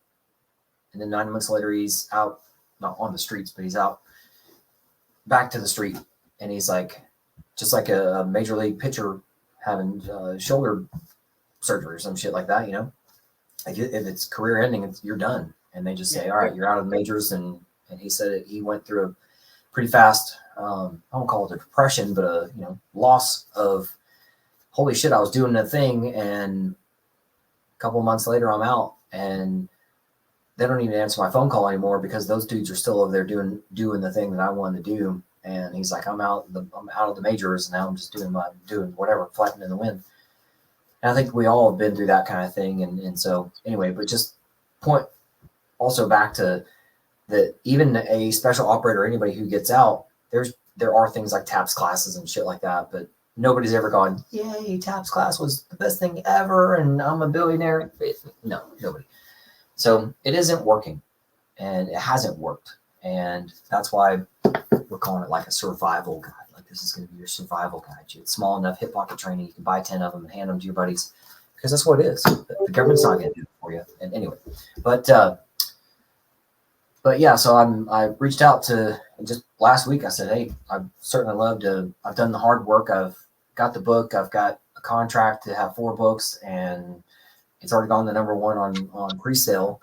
And then 9 months later, he's out, not on the streets, but he's out back to the street. And he's like, just like a major league pitcher having shoulder surgery or some shit like that, Like if it's career ending, you're done. And they just say, all right, you're out of the majors. And he said he went through a pretty fast, I won't call it a depression, but a loss of, holy shit, I was doing the thing, and a couple of months later I'm out, and they don't even answer my phone call anymore because those dudes are still over there doing the thing that I wanted to do. And he's like, I'm out of the majors, and now I'm just doing whatever, flapping in the wind. And I think we all have been through that kind of thing. And so anyway, but just point also back to that even a special operator, anybody who gets out, there are things like TAPS classes and shit like that, but nobody's ever gone, yay, TAPS class was the best thing ever, and I'm a billionaire. No, nobody. So it isn't working, and it hasn't worked. And that's why we're calling it like a survival guide. Like this is going to be your survival guide. It's small enough, hip pocket training. You can buy 10 of them and hand them to your buddies because that's what it is. The government's not going to do it for you. And anyway, but yeah, so I reached out to just last week. I said, hey, I'd certainly love to. I've done the hard work. I've got the book. I've got a contract to have 4 books, and it's already gone to #1 on pre-sale.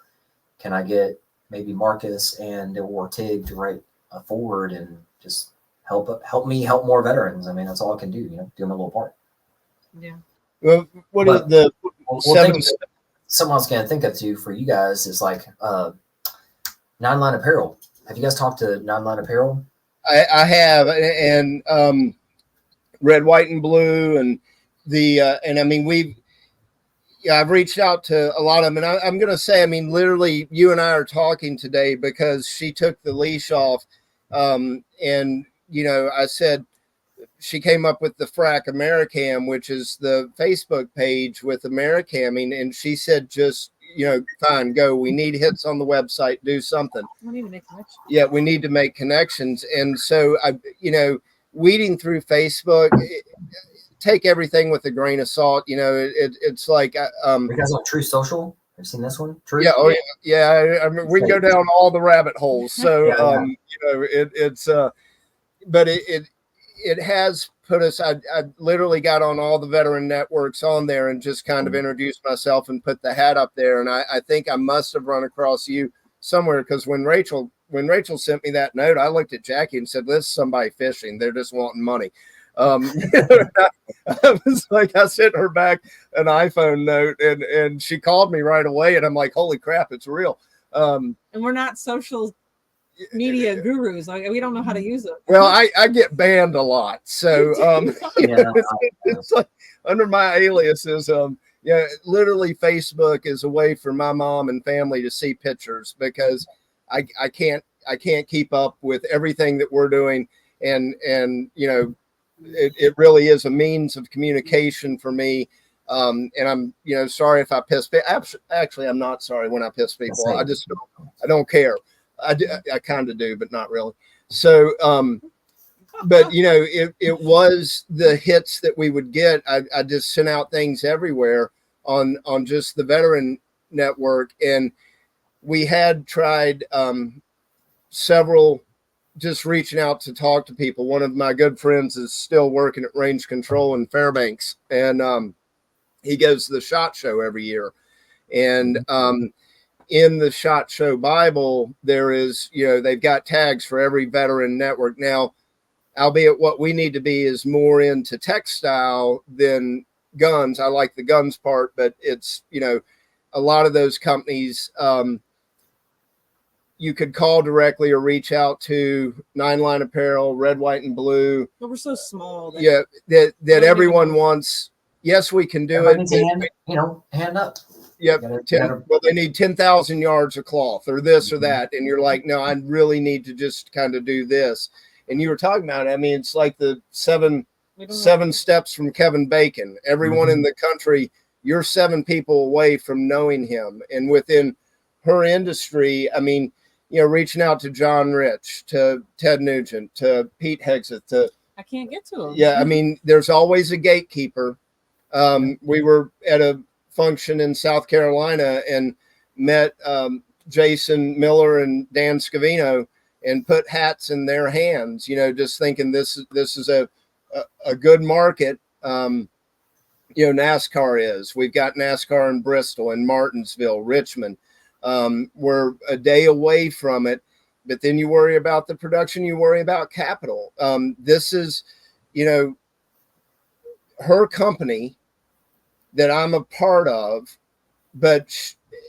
Can I get maybe Marcus and or Tig to write a forward and just help me help more veterans. I mean, that's all I can do. Do my little part. Yeah. Well, what is the seven? Something I was going to think of too for you guys is like 9-Line Apparel. Have you guys talked to 9-Line Apparel? I have, and Red, White, and Blue, and and I mean I've reached out to a lot of them, and I'm going to say, I mean, literally, you and I are talking today because she took the leash off, and I said she came up with the AmeriCam, which is the Facebook page with AmeriCamming, and she said, just fine, go. We need hits on the website, do something. We need to make connections. Yeah, we need to make connections, and so weeding through Facebook. Take everything with a grain of salt. It's like you guys on True Social? Have you seen this one? True? Yeah, I mean, we can go down all the rabbit holes. So but it has put us. I literally got on all the veteran networks on there and just kind of introduced myself and put the hat up there. And I think I must have run across you somewhere, because when Rachel sent me that note, I looked at Jackie and said, "This is somebody fishing. They're just wanting money." I was like, I sent her back an iPhone note, and she called me right away, and I'm like, holy crap, it's real. And we're not social media gurus. We don't know how to use it. Well, I get banned a lot, so it's like under my aliases. Literally Facebook is a way for my mom and family to see pictures, because I can't keep up with everything that we're doing, and it really is a means of communication for me. And I'm, sorry if I piss people. Actually, I'm not sorry when I piss people. I don't care. I kind of do, but not really. So, but it was the hits that we would get. I just sent out things everywhere on just the veteran network. And we had tried several, just reaching out to talk to people. One of my good friends is still working at Range Control in Fairbanks, and he goes to the SHOT Show every year. And in the SHOT Show Bible, there is, they've got tags for every veteran network. Now, albeit what we need to be is more into textile than guns. I like the guns part, but it's, a lot of those companies, you could call directly or reach out to 9-Line Apparel, Red, White, and Blue. But we're so small. That everyone wants. Yes, we can do it. Hand up. Yep. Well, they need 10,000 yards of cloth or this or that. And you're like, no, I really need to just kind of do this. And you were talking about it. I mean, it's like the seven steps from Kevin Bacon. Everyone in the country, you're 7 people away from knowing him. And within her industry, I mean, reaching out to John Rich, to Ted Nugent, to Pete Hegseth, I can't get to him. Yeah, I mean, there's always a gatekeeper. We were at a function in South Carolina and met Jason Miller and Dan Scavino and put hats in their hands, just thinking this is a good market. NASCAR is. We've got NASCAR in Bristol and Martinsville, Richmond. We're a day away from it, but then you worry about the production, you worry about capital. This is, her company that I'm a part of, but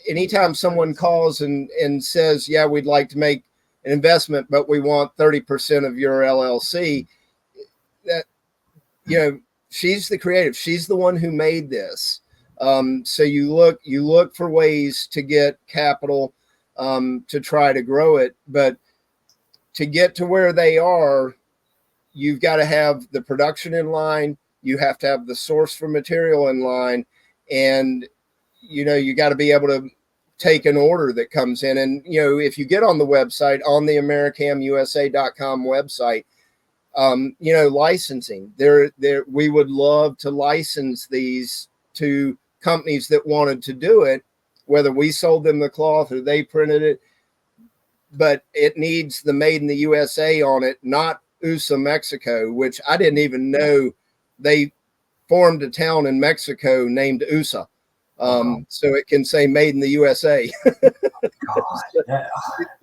anytime someone calls and says, yeah, we'd like to make an investment, but we want 30% of your LLC, that, she's the creative, she's the one who made this. So you look for ways to get capital to try to grow it, but to get to where they are, you've got to have the production in line. You have to have the source for material in line, and you got to be able to take an order that comes in. And if you get on the website, on the AmeriCamUSA.com website, licensing there, we would love to license these to companies that wanted to do it, whether we sold them the cloth or they printed it, but it needs the made in the USA on it, not USA, Mexico, which I didn't even know they formed a town in Mexico named USA. So it can say made in the USA. God,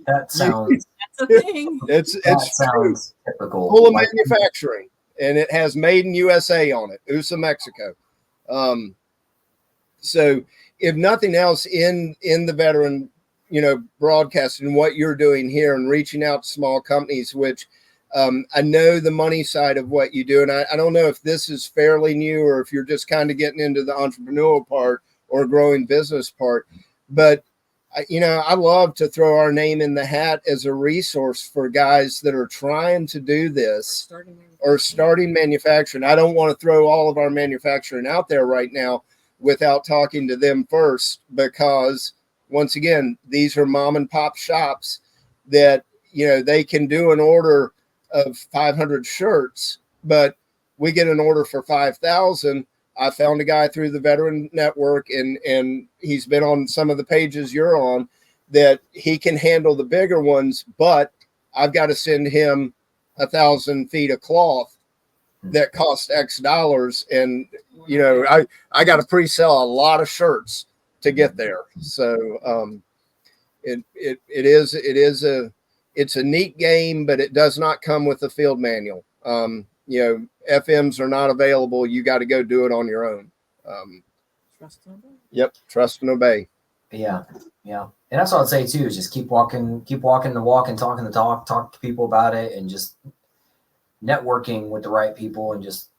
that sounds a thing. It's sounds typical. Full of manufacturing, and it has "Made in USA" on it. USA, Mexico. So, if nothing else, in the veteran, broadcasting, what you're doing here and reaching out to small companies, which I know the money side of what you do, and I don't know if this is fairly new or if you're just kind of getting into the entrepreneurial part or growing business part, but I love to throw our name in the hat as a resource for guys that are trying to do this or starting manufacturing. I don't want to throw all of our manufacturing out there right now without talking to them first, because once again, these are mom and pop shops that, they can do an order of 500 shirts, but we get an order for 5,000. I found a guy through the Veteran Network, and he's been on some of the pages you're on, that he can handle the bigger ones, but I've got to send him 1,000 feet of cloth that cost X dollars. And, I got to pre-sell a lot of shirts to get there. So it's a neat game, but it does not come with a field manual. FMs are not available. You got to go do it on your own. Trust and obey. Yep. Trust and obey. Yeah. And that's what I'd say too, is just keep walking the walk and talking the talk to people about it, and just networking with the right people, and just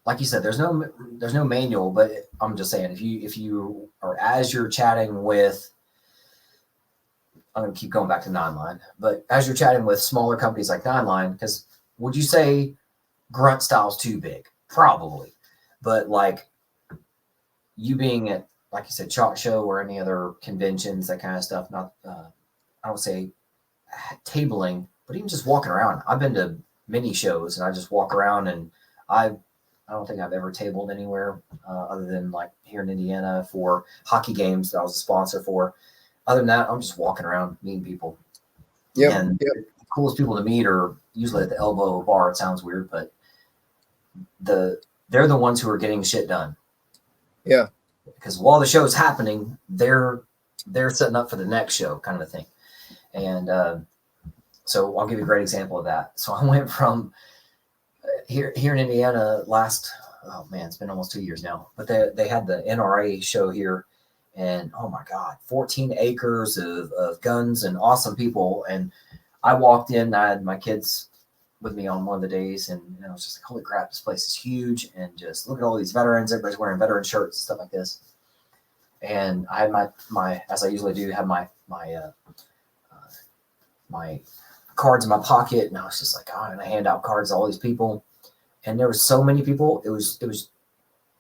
like you said, there's no manual, but I'm just saying, if you are, as you're chatting with, I'm going to keep going back to Nine Line, but as you're chatting with smaller companies like Nine Line, because would you say grunt style's too big? Probably. But like you being at, like you said, Chalk Show or any other conventions, that kind of stuff, not, I don't say tabling, but even just walking around. I've been to many shows and I just walk around, and I don't think I've ever tabled anywhere other than like here in Indiana for hockey games that I was a sponsor for. Other than that, I'm just walking around meeting people. And the coolest people to meet are usually at the elbow of a bar. It sounds weird, but they're the ones who are getting shit done. Yeah. Because while the show's happening, they're setting up for the next show, kind of a thing. And so I'll give you a great example of that. So I went from here in Indiana it's been almost 2 years now, but they had the NRA show here. And oh my God, 14 acres of guns and awesome people. And I walked in, I had my kids with me on one of the days, and I was just like, holy crap, this place is huge. And just look at all these veterans, everybody's wearing veteran shirts and stuff like this. And I had my as I usually do, have my cards in my pocket. And I was just like, oh, and I hand out cards to all these people. And there were so many people, it was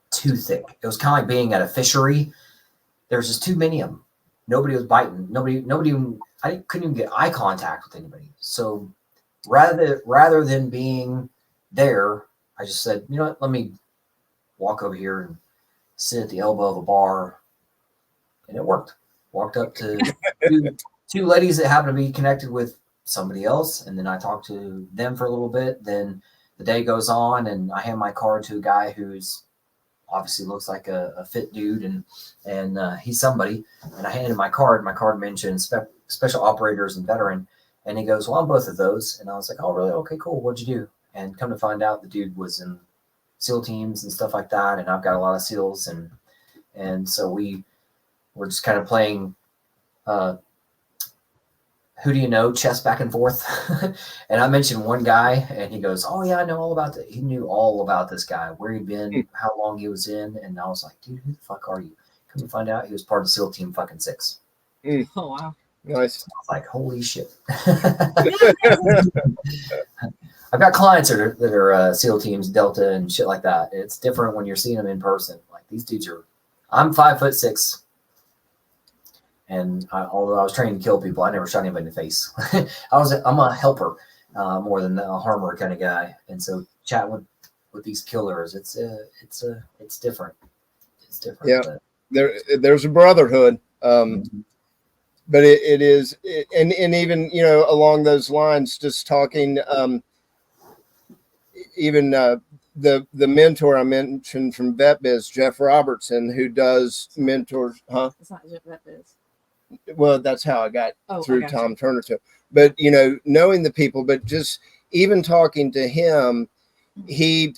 too thick. It was kind of like being at a fishery. There was just too many of them. Nobody was biting. Nobody even, I couldn't even get eye contact with anybody. So rather than being there, I just said, you know what, let me walk over here and sit at the elbow of a bar. And it worked. Walked up to two ladies that happened to be connected with somebody else. And then I talked to them for a little bit. Then the day goes on, and I hand my card to a guy who's obviously looks like a fit dude, and he's somebody. And I handed him my card. My card mentioned special operators and veteran. And he goes, well, I'm both of those. And I was like, oh, really? Okay, cool. What'd you do? And come to find out, the dude was in SEAL teams and stuff like that. And I've got a lot of SEALs. And so we're just kind of playing who do you know, chess back and forth. And I mentioned one guy, and he goes, oh yeah, I know all about that. He knew all about this guy, where he'd been, how long he was in. And I was like, dude, who the fuck are you? Come to find out, he was part of SEAL Team fucking 6. Oh wow. Nice. So I was like, holy shit. I've got clients that are SEAL teams, Delta and shit like that. It's different when you're seeing them in person. Like, these dudes I'm 5'6". And although I was trained to kill people, I never shot anybody in the face. I'm a helper more than a harmer kind of guy. And so chatting with these killers, it's different. It's different. Yeah, but there's a brotherhood. But it is, and even, along those lines, just talking, even the mentor I mentioned from VetBiz, Jeff Robertson, who does mentors, huh? It's not Jeff VetBiz. Well, that's how I got through got Tom you. Turner too. But, you know, knowing the people, but just even talking to him, he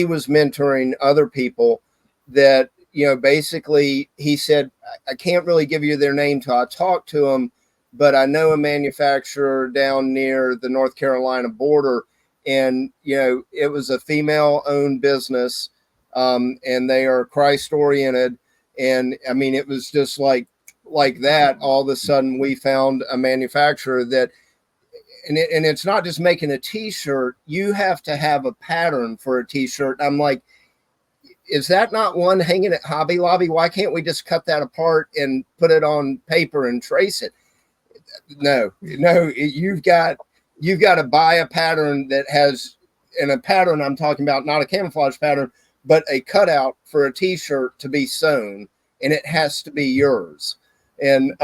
was mentoring other people that, you know, basically he said, I can't really give you their name till I talk to them, but I know a manufacturer down near the North Carolina border, and, you know, it was a female owned business, and they are Christ oriented. And I mean, it was just like that. All of a sudden we found a manufacturer that, and it's not just making a t-shirt. You have to have a pattern for a t-shirt. I'm like, is that not one hanging at Hobby Lobby? Why can't we just cut that apart and put it on paper and trace it? No, you've got to buy a pattern that has, and a pattern I'm talking about, not a camouflage pattern, but a cutout for a t-shirt to be sewn, and it has to be yours. And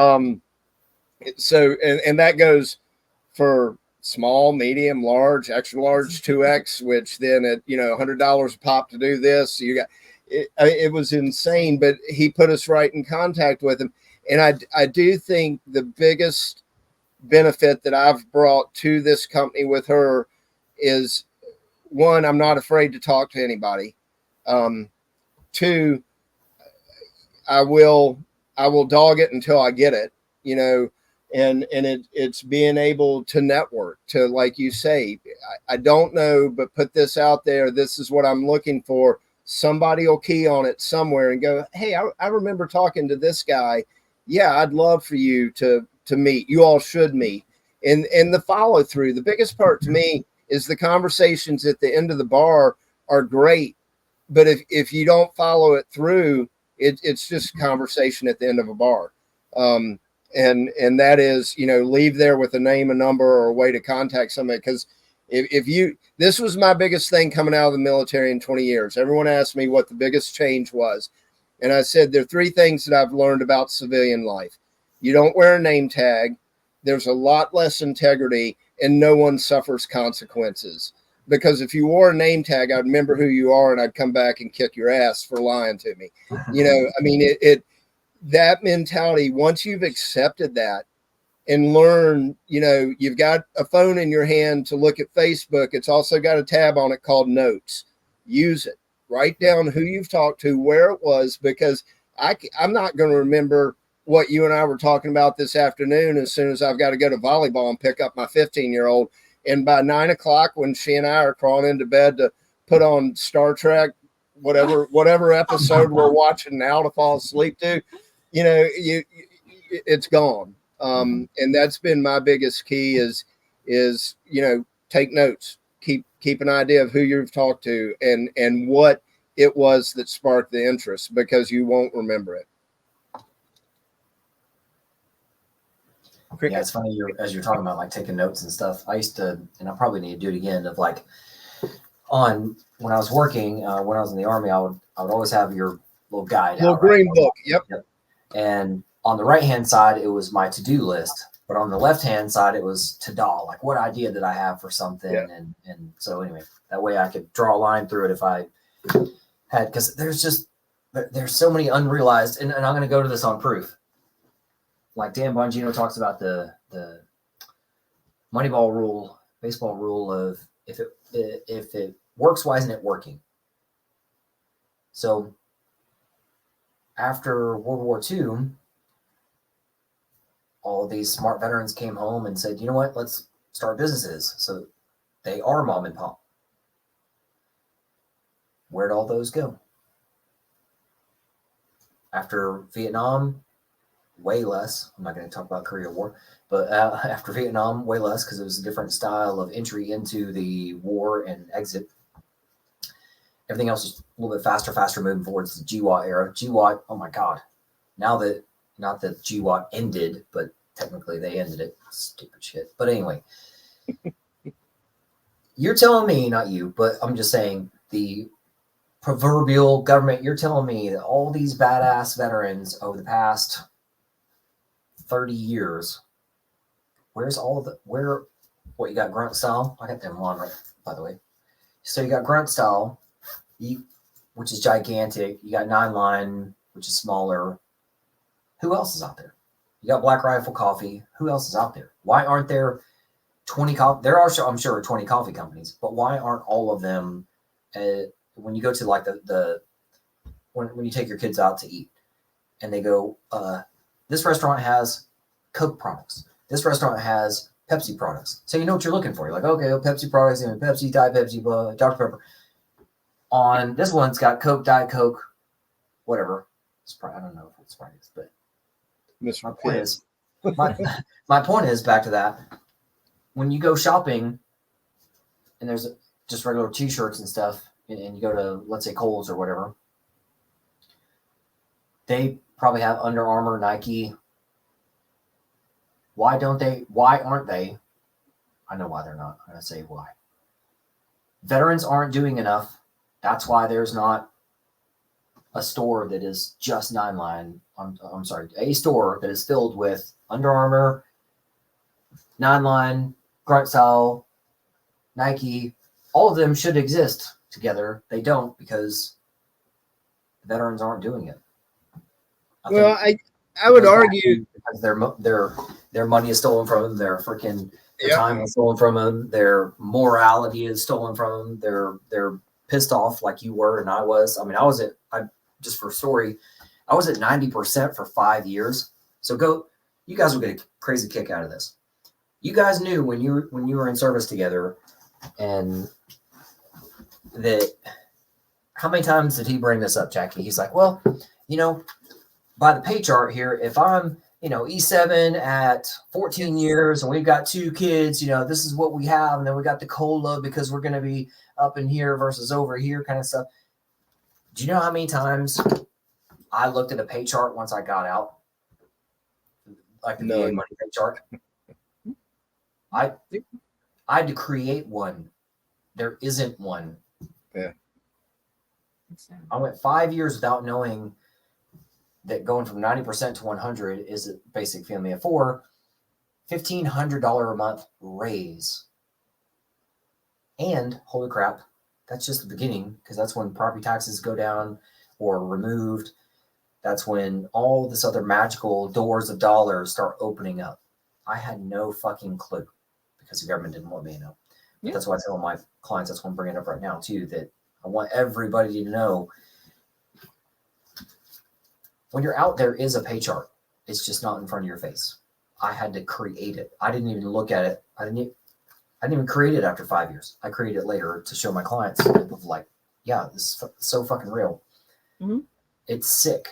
so that goes for small, medium, large, extra large, 2X, which then at, you know, $100 a pop to do this. So you got it was insane, but he put us right in contact with him. And I do think the biggest benefit that I've brought to this company with her is, one, I'm not afraid to talk to anybody. Two, I will dog it until I get it, you know, and it's being able to network, to, like you say, I don't know, but put this out there. This is what I'm looking for. Somebody will key on it somewhere and go, hey, I remember talking to this guy. Yeah, I'd love for you to meet. You all should meet. And the follow through. The biggest part to me is the conversations at the end of the bar are great. But if you don't follow it through, it's just conversation at the end of a bar. And that is, you know, leave there with a name, a number, or a way to contact somebody. Because if you, this was my biggest thing coming out of the military in 20 years. Everyone asked me what the biggest change was. And I said, there are three things that I've learned about civilian life. You don't wear a name tag. There's a lot less integrity, and no one suffers consequences. Because if you wore a name tag, I'd remember who you are, and I'd come back and kick your ass for lying to me. You know, I mean, that mentality, once you've accepted that and learn, you know, you've got a phone in your hand to look at Facebook. It's also got a tab on it called Notes. Use it. Write down who you've talked to, where it was, because I'm not going to remember what you and I were talking about this afternoon as soon as I've got to go to volleyball and pick up my 15-year-old. And by 9 o'clock, when she and I are crawling into bed to put on Star Trek, whatever episode we're watching now to fall asleep to, you know, it's gone. And that's been my biggest key is, you know, take notes, keep an idea of who you've talked to and what it was that sparked the interest, because you won't remember it. Yeah, it's funny as you're talking about like taking notes and stuff. I used to, and I probably need to do it again, of like when I was working, when I was in the Army, I would always have your little guide, little green book. Yep. And on the right hand side, it was my to-do list, but on the left hand side, it was to-do, like what idea did I have for something, yeah. And so anyway, that way I could draw a line through it if I had, because there's so many unrealized, and I'm going to go to this on proof. Like Dan Bongino talks about the Moneyball rule, baseball rule of if it works, why isn't it working? So after World War II, all of these smart veterans came home and said, you know what, let's start businesses. So they are mom and pop. Where'd all those go? After Vietnam, way less. I'm not going to talk about Korea War, but after Vietnam, way less, because it was a different style of entry into the war and exit. Everything else was a little bit faster moving forward. It's the GWAT era. GWAT, oh my God. Now that, not that GWAT ended, but technically they ended it. Stupid shit. But anyway, you're telling me, not you, but I'm just saying the proverbial government, you're telling me that all these badass veterans over the past 30 years, where's all the, what you got, grunt style? I got them on right, by the way. So you got grunt style, which is gigantic. You got 9-line, which is smaller. Who else is out there? You got Black Rifle Coffee. Who else is out there? Why aren't there 20 coffee? There are, I'm sure, 20 coffee companies, but why aren't all of them? When you go to like when you take your kids out to eat, and they go, this restaurant has Coke products. This restaurant has Pepsi products. So you know what you're looking for. You're like, okay, Pepsi products, Pepsi, Diet Pepsi, blah, Dr. Pepper. On this one, it's got Coke, Diet Coke, whatever. Sprite, I don't know if it's Sprite is, but my point is back to that. When you go shopping and there's just regular t-shirts and stuff, and you go to, let's say, Kohl's or whatever, they probably have Under Armour, Nike. Why aren't they? I know why they're not. I'm going to say why. Veterans aren't doing enough. That's why there's not a store that is just a store that is filled with Under Armour, Nine Line, Grunt Style, Nike. All of them should exist together. They don't, because veterans aren't doing it. I would argue because their money is stolen from them. Their freaking time is stolen from them. Their morality is stolen from them. They're pissed off like you were and I was. I mean, I was at 90% for 5 years. So you guys will get a crazy kick out of this. You guys knew when you were in service together, and that, how many times did he bring this up, Jackie? He's like, well, by the pay chart here, if I'm, E7 at 14 years and we've got 2 kids, this is what we have. And then we got the COLA because we're going to be up in here versus over here kind of stuff. Do you know how many times I looked at a pay chart once I got out? Like the VA money pay chart. I had to create one. There isn't one. Yeah. I went 5 years without knowing that going from 90% to 100 is a basic family of 4, $1,500 a month raise. And holy crap, that's just the beginning, because that's when property taxes go down or removed. That's when all this other magical doors of dollars start opening up. I had no fucking clue, because the government didn't want me to know. Yeah. That's why I tell my clients, that's what I'm bringing up right now too, that I want everybody to know, when you're out, there is a pay chart. It's just not in front of your face. I had to create it. I didn't even look at it. I didn't even create it after 5 years. I created it later to show my clients of like, yeah, this is so fucking real. Mm-hmm. It's sick.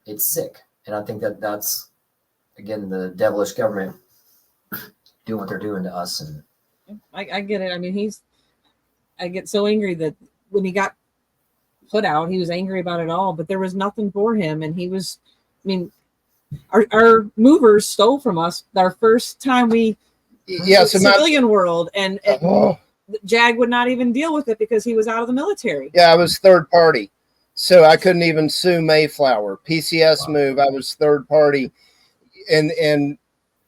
It's sick. And I think that's, again, the devilish government doing what they're doing to us. And I get it. I mean, I get so angry that when he got put out, he was angry about it all, but there was nothing for him. And he was, our movers stole from us our first time civilian world. And Jag would not even deal with it because he was out of the military. Yeah, I was third party. So I couldn't even sue Mayflower. PCS move, I was third party. And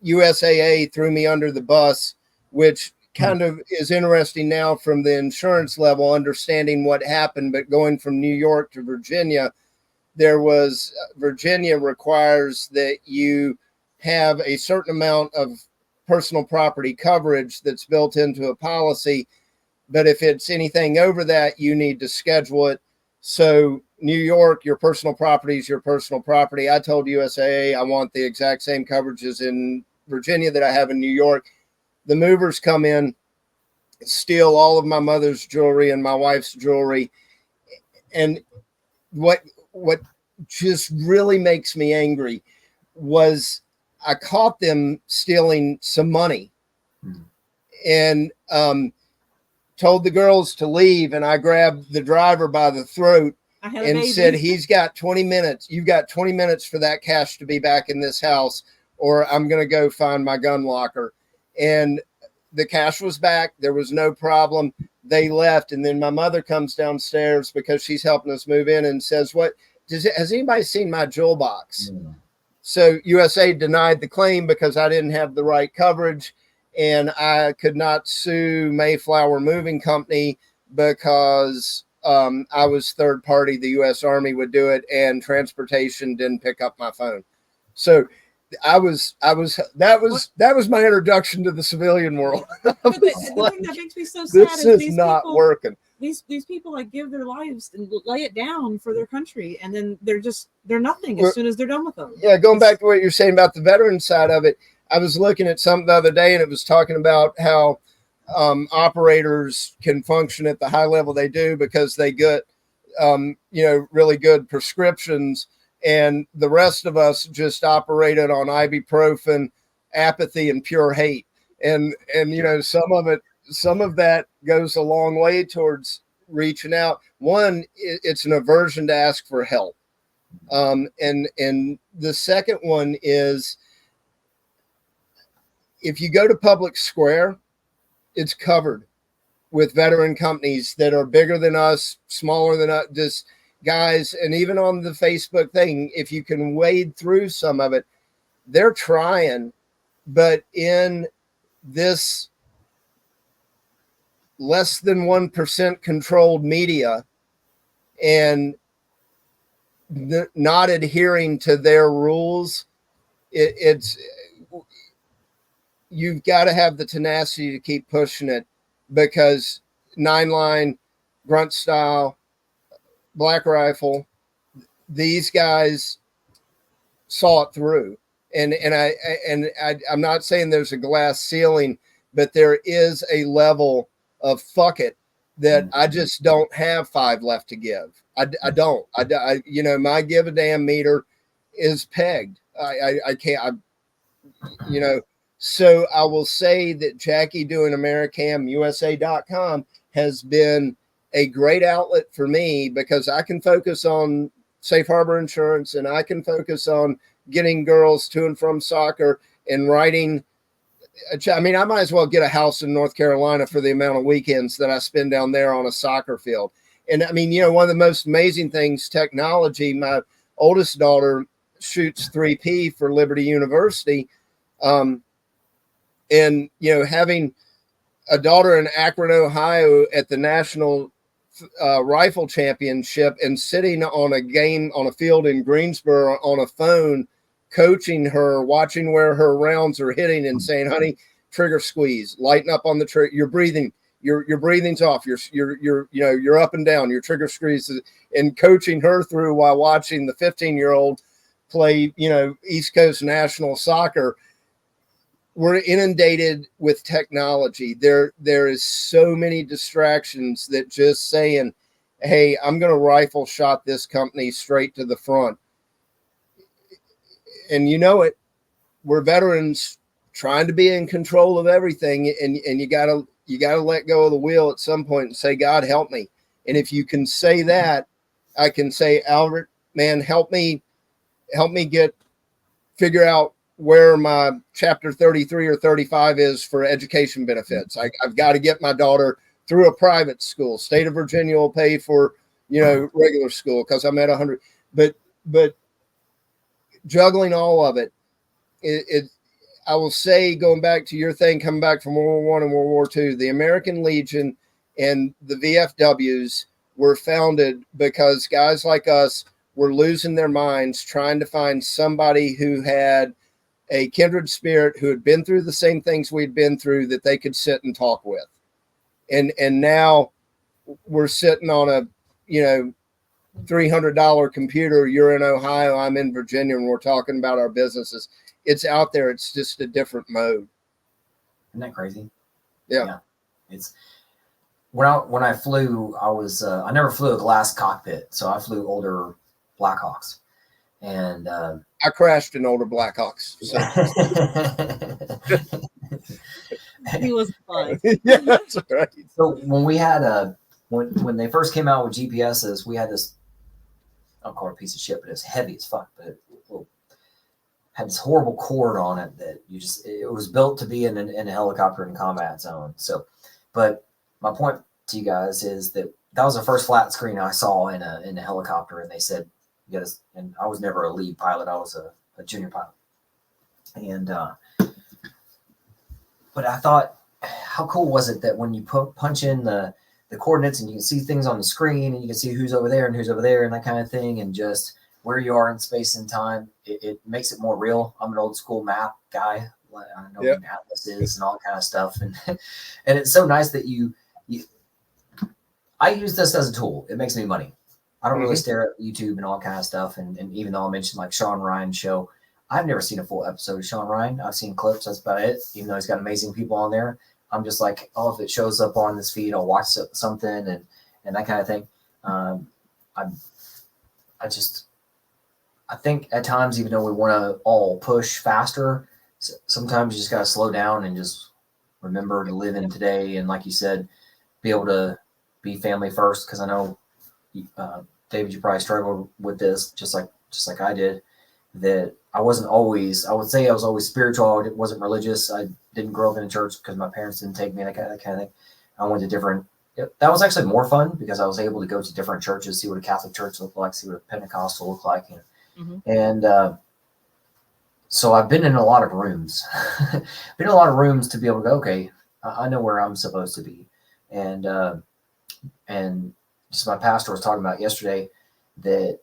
USAA threw me under the bus, which kind of is interesting now from the insurance level, understanding what happened. But going from New York to Virginia, Virginia requires that you have a certain amount of personal property coverage that's built into a policy. But if it's anything over that, you need to schedule it. So New York, your personal property is your personal property. I told USAA I want the exact same coverages in Virginia that I have in New York. The movers come in, steal all of my mother's jewelry and my wife's jewelry. And what just really makes me angry was I caught them stealing some money and told the girls to leave. And I grabbed the driver by the throat and said, he's got 20 minutes. You've got 20 minutes for that cash to be back in this house, or I'm going to go find my gun locker. And the cash was back. There was no problem. They left. And then my mother comes downstairs because she's helping us move in and says, has anybody seen my jewel box? Mm. So USA denied the claim because I didn't have the right coverage, and I could not sue Mayflower Moving Company because I was third party. The U.S. Army would do it, and transportation didn't pick up my phone. So that was my introduction to the civilian world. But the thing that makes me so sad This is is not working. These people like give their lives and lay it down for their country, and then they're nothing as soon as they're done with them. Yeah, going back to what you're saying about the veteran side of it, I was looking at something the other day, and it was talking about how operators can function at the high level they do because they get really good prescriptions, and the rest of us just operated on ibuprofen, apathy, and pure hate. And some of that goes a long way towards reaching out. One, it's an aversion to ask for help. And the second one is, if you go to Public Square, it's covered with veteran companies that are bigger than us, smaller than us, just guys. And even on the Facebook thing, if you can wade through some of it, they're trying, but in this less than 1% controlled media and not adhering to their rules, it's you've got to have the tenacity to keep pushing it, because 9-line, Grunt Style, Black Rifle, these guys saw it through. And I'm not saying there's a glass ceiling, but there is a level of fuck it that I just don't have 5 left to give. I don't. My give a damn meter is pegged. I can't. So I will say that Jackie doing AmeriCamUSA.com has been a great outlet for me, because I can focus on safe harbor insurance, and I can focus on getting girls to and from soccer and writing. I mean, I might as well get a house in North Carolina for the amount of weekends that I spend down there on a soccer field. And I mean, one of the most amazing things, technology, my oldest daughter shoots 3P for Liberty University. And, having a daughter in Akron, Ohio at the National Rifle Championship, and sitting on a field in Greensboro on a phone, coaching her, watching where her rounds are hitting, and saying, honey, trigger squeeze, lighten up on the trigger. You're breathing. Your breathing's off. You're up and down. Your trigger squeeze, and coaching her through while watching the 15-year-old play, East Coast National Soccer. We're inundated with technology. There is so many distractions that just saying, hey, I'm going to rifle shot this company straight to the front. And we're veterans trying to be in control of everything. And you gotta let go of the wheel at some point and say, God, help me. And if you can say that, I can say, Albert, man, help me figure out where my chapter 33 or 35 is for education benefits. I've got to get my daughter through a private school. State of Virginia will pay for, regular school because I'm at 100. But juggling all of it, I will say, going back to your thing, coming back from World War I and World War II, the American Legion and the VFWs were founded because guys like us were losing their minds trying to find somebody who had a kindred spirit, who had been through the same things we'd been through, that they could sit and talk with. And now we're sitting on a, $300 computer. You're in Ohio, I'm in Virginia, and we're talking about our businesses. It's out there. It's just a different mode. Isn't that crazy? Yeah. It's when I flew, I never flew a glass cockpit. So I flew older Blackhawks, and I crashed an older Blackhawks. So. He was fun. Yeah, that's right. So when we had when they first came out with GPSs, we had this, I'll call it a piece of shit, but it's heavy as fuck, but it had this horrible cord on it that it was built to be in a helicopter in combat zone. So, but my point to you guys is that was the first flat screen I saw in a helicopter, and they said, and I was never a lead pilot. I was a junior pilot. And, but I thought, how cool was it that when you punch in the coordinates and you can see things on the screen and you can see who's over there and that kind of thing. And just where you are in space and time. It makes it more real. I'm an old school map guy. I know what an atlas is and all kind of stuff. And and it's so nice that you I use this as a tool. It makes me money. I don't really stare at YouTube and all kind of stuff. And even though I mentioned like Sean Ryan's show, I've never seen a full episode of Sean Ryan. I've seen clips. That's about it. Even though he's got amazing people on there, I'm just like, oh, if it shows up on this feed, I'll watch something and that kind of thing. I think at times, even though we want to all push faster, sometimes you just got to slow down and just remember to live in today. And like you said, be able to be family first. Cause I know, David, you probably struggled with this just like I did, that I would say I was always spiritual. I wasn't religious. I didn't grow up in a church because my parents didn't take me, that kind of thing. I went to different, that was actually more fun because I was able to go to different churches, see what a Catholic church looked like, see what a Pentecostal looked like. So I've been in a lot of rooms, to be able to go, okay, I know where I'm supposed to be. And just my pastor was talking about yesterday that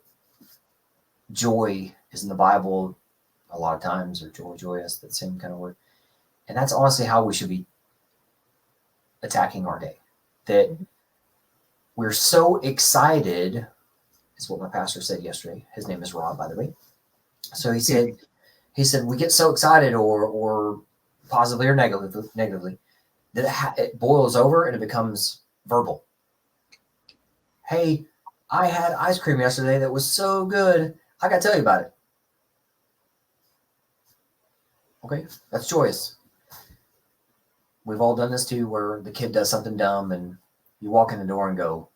joy is in the Bible a lot of times, or joyous, that same kind of word. And that's honestly how we should be attacking our day. That we're so excited, is what my pastor said yesterday. His name is Rob, by the way. So he said we get so excited, or positively or negatively, that it boils over and it becomes verbal. Hey, I had ice cream yesterday that was so good. I got to tell you about it. Okay, that's joyous. We've all done this too, where the kid does something dumb and you walk in the door and go,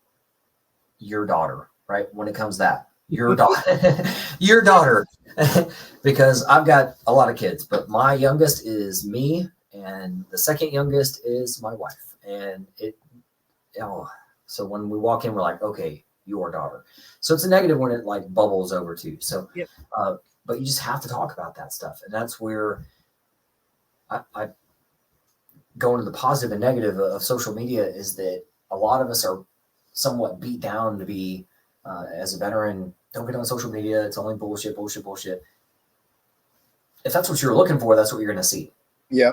your daughter, right? When it comes to that, your daughter, your daughter, because I've got a lot of kids, but my youngest is me and the second youngest is my wife. And so when we walk in, we're like, okay, your daughter. So it's a negative when it like bubbles over too. So, but you just have to talk about that stuff. And that's where I go into the positive and negative of social media, is that a lot of us are somewhat beat down to be, as a veteran, don't get on social media. It's only bullshit. If that's what you're looking for, that's what you're going to see. Yeah.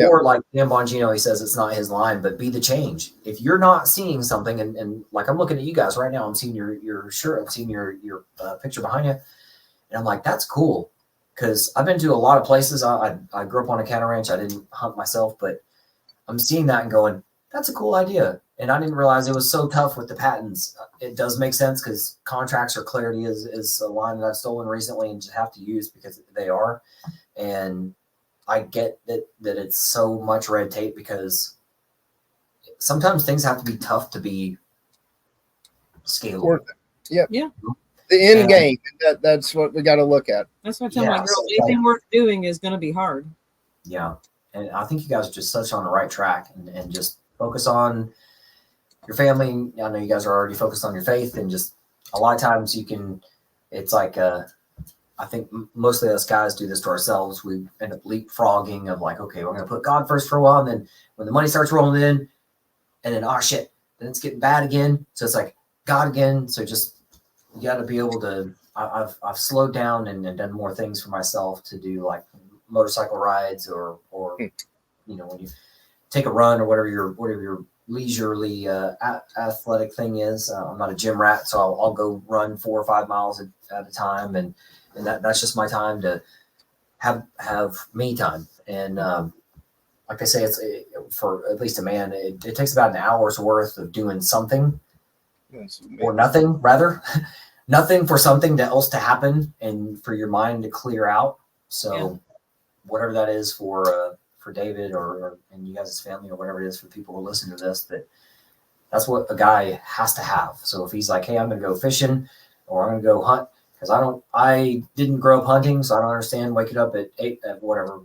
Or like Dan Bongino, he says it's not his line, but be the change. If you're not seeing something, and like I'm looking at you guys right now, I'm seeing your shirt, I'm seeing your picture behind you, and I'm like, that's cool, because I've been to a lot of places. I grew up on a cattle ranch. I didn't hunt myself, but I'm seeing that and going, that's a cool idea. And I didn't realize it was so tough with the patents. It does make sense because contracts or clarity is a line that I've stolen recently and just have to use because they are. And I get that it's so much red tape, because sometimes things have to be tough to be scalable. Yeah. The end game. That's what we got to look at. That's what I'm telling my girls. Anything worth doing is going to be hard. Yeah. And I think you guys are just such on the right track, and just focus on your family. I know you guys are already focused on your faith, and just a lot of times it's like, I think mostly us guys do this to ourselves. We end up leapfrogging of like, okay, we're going to put God first for a while. And then when the money starts rolling in, and then, oh shit, then it's getting bad again. So it's like God again. So just, you got to be able to, I've slowed down and done more things for myself to do, like motorcycle rides or when you take a run or whatever your leisurely athletic thing is. I'm not a gym rat, so I'll go run 4 or 5 miles at a time, and that's just my time to have me time. And like I say, it's for at least a man, it takes about an hour's worth of doing something, or nothing, rather. Nothing for something else to happen and for your mind to clear out. So whatever that is for David or and you guys' family, or whatever it is for people who listen to this, that's what a guy has to have. So if he's like, hey, I'm going to go fishing, or I'm going to go hunt, because I didn't grow up hunting, so I don't understand waking up at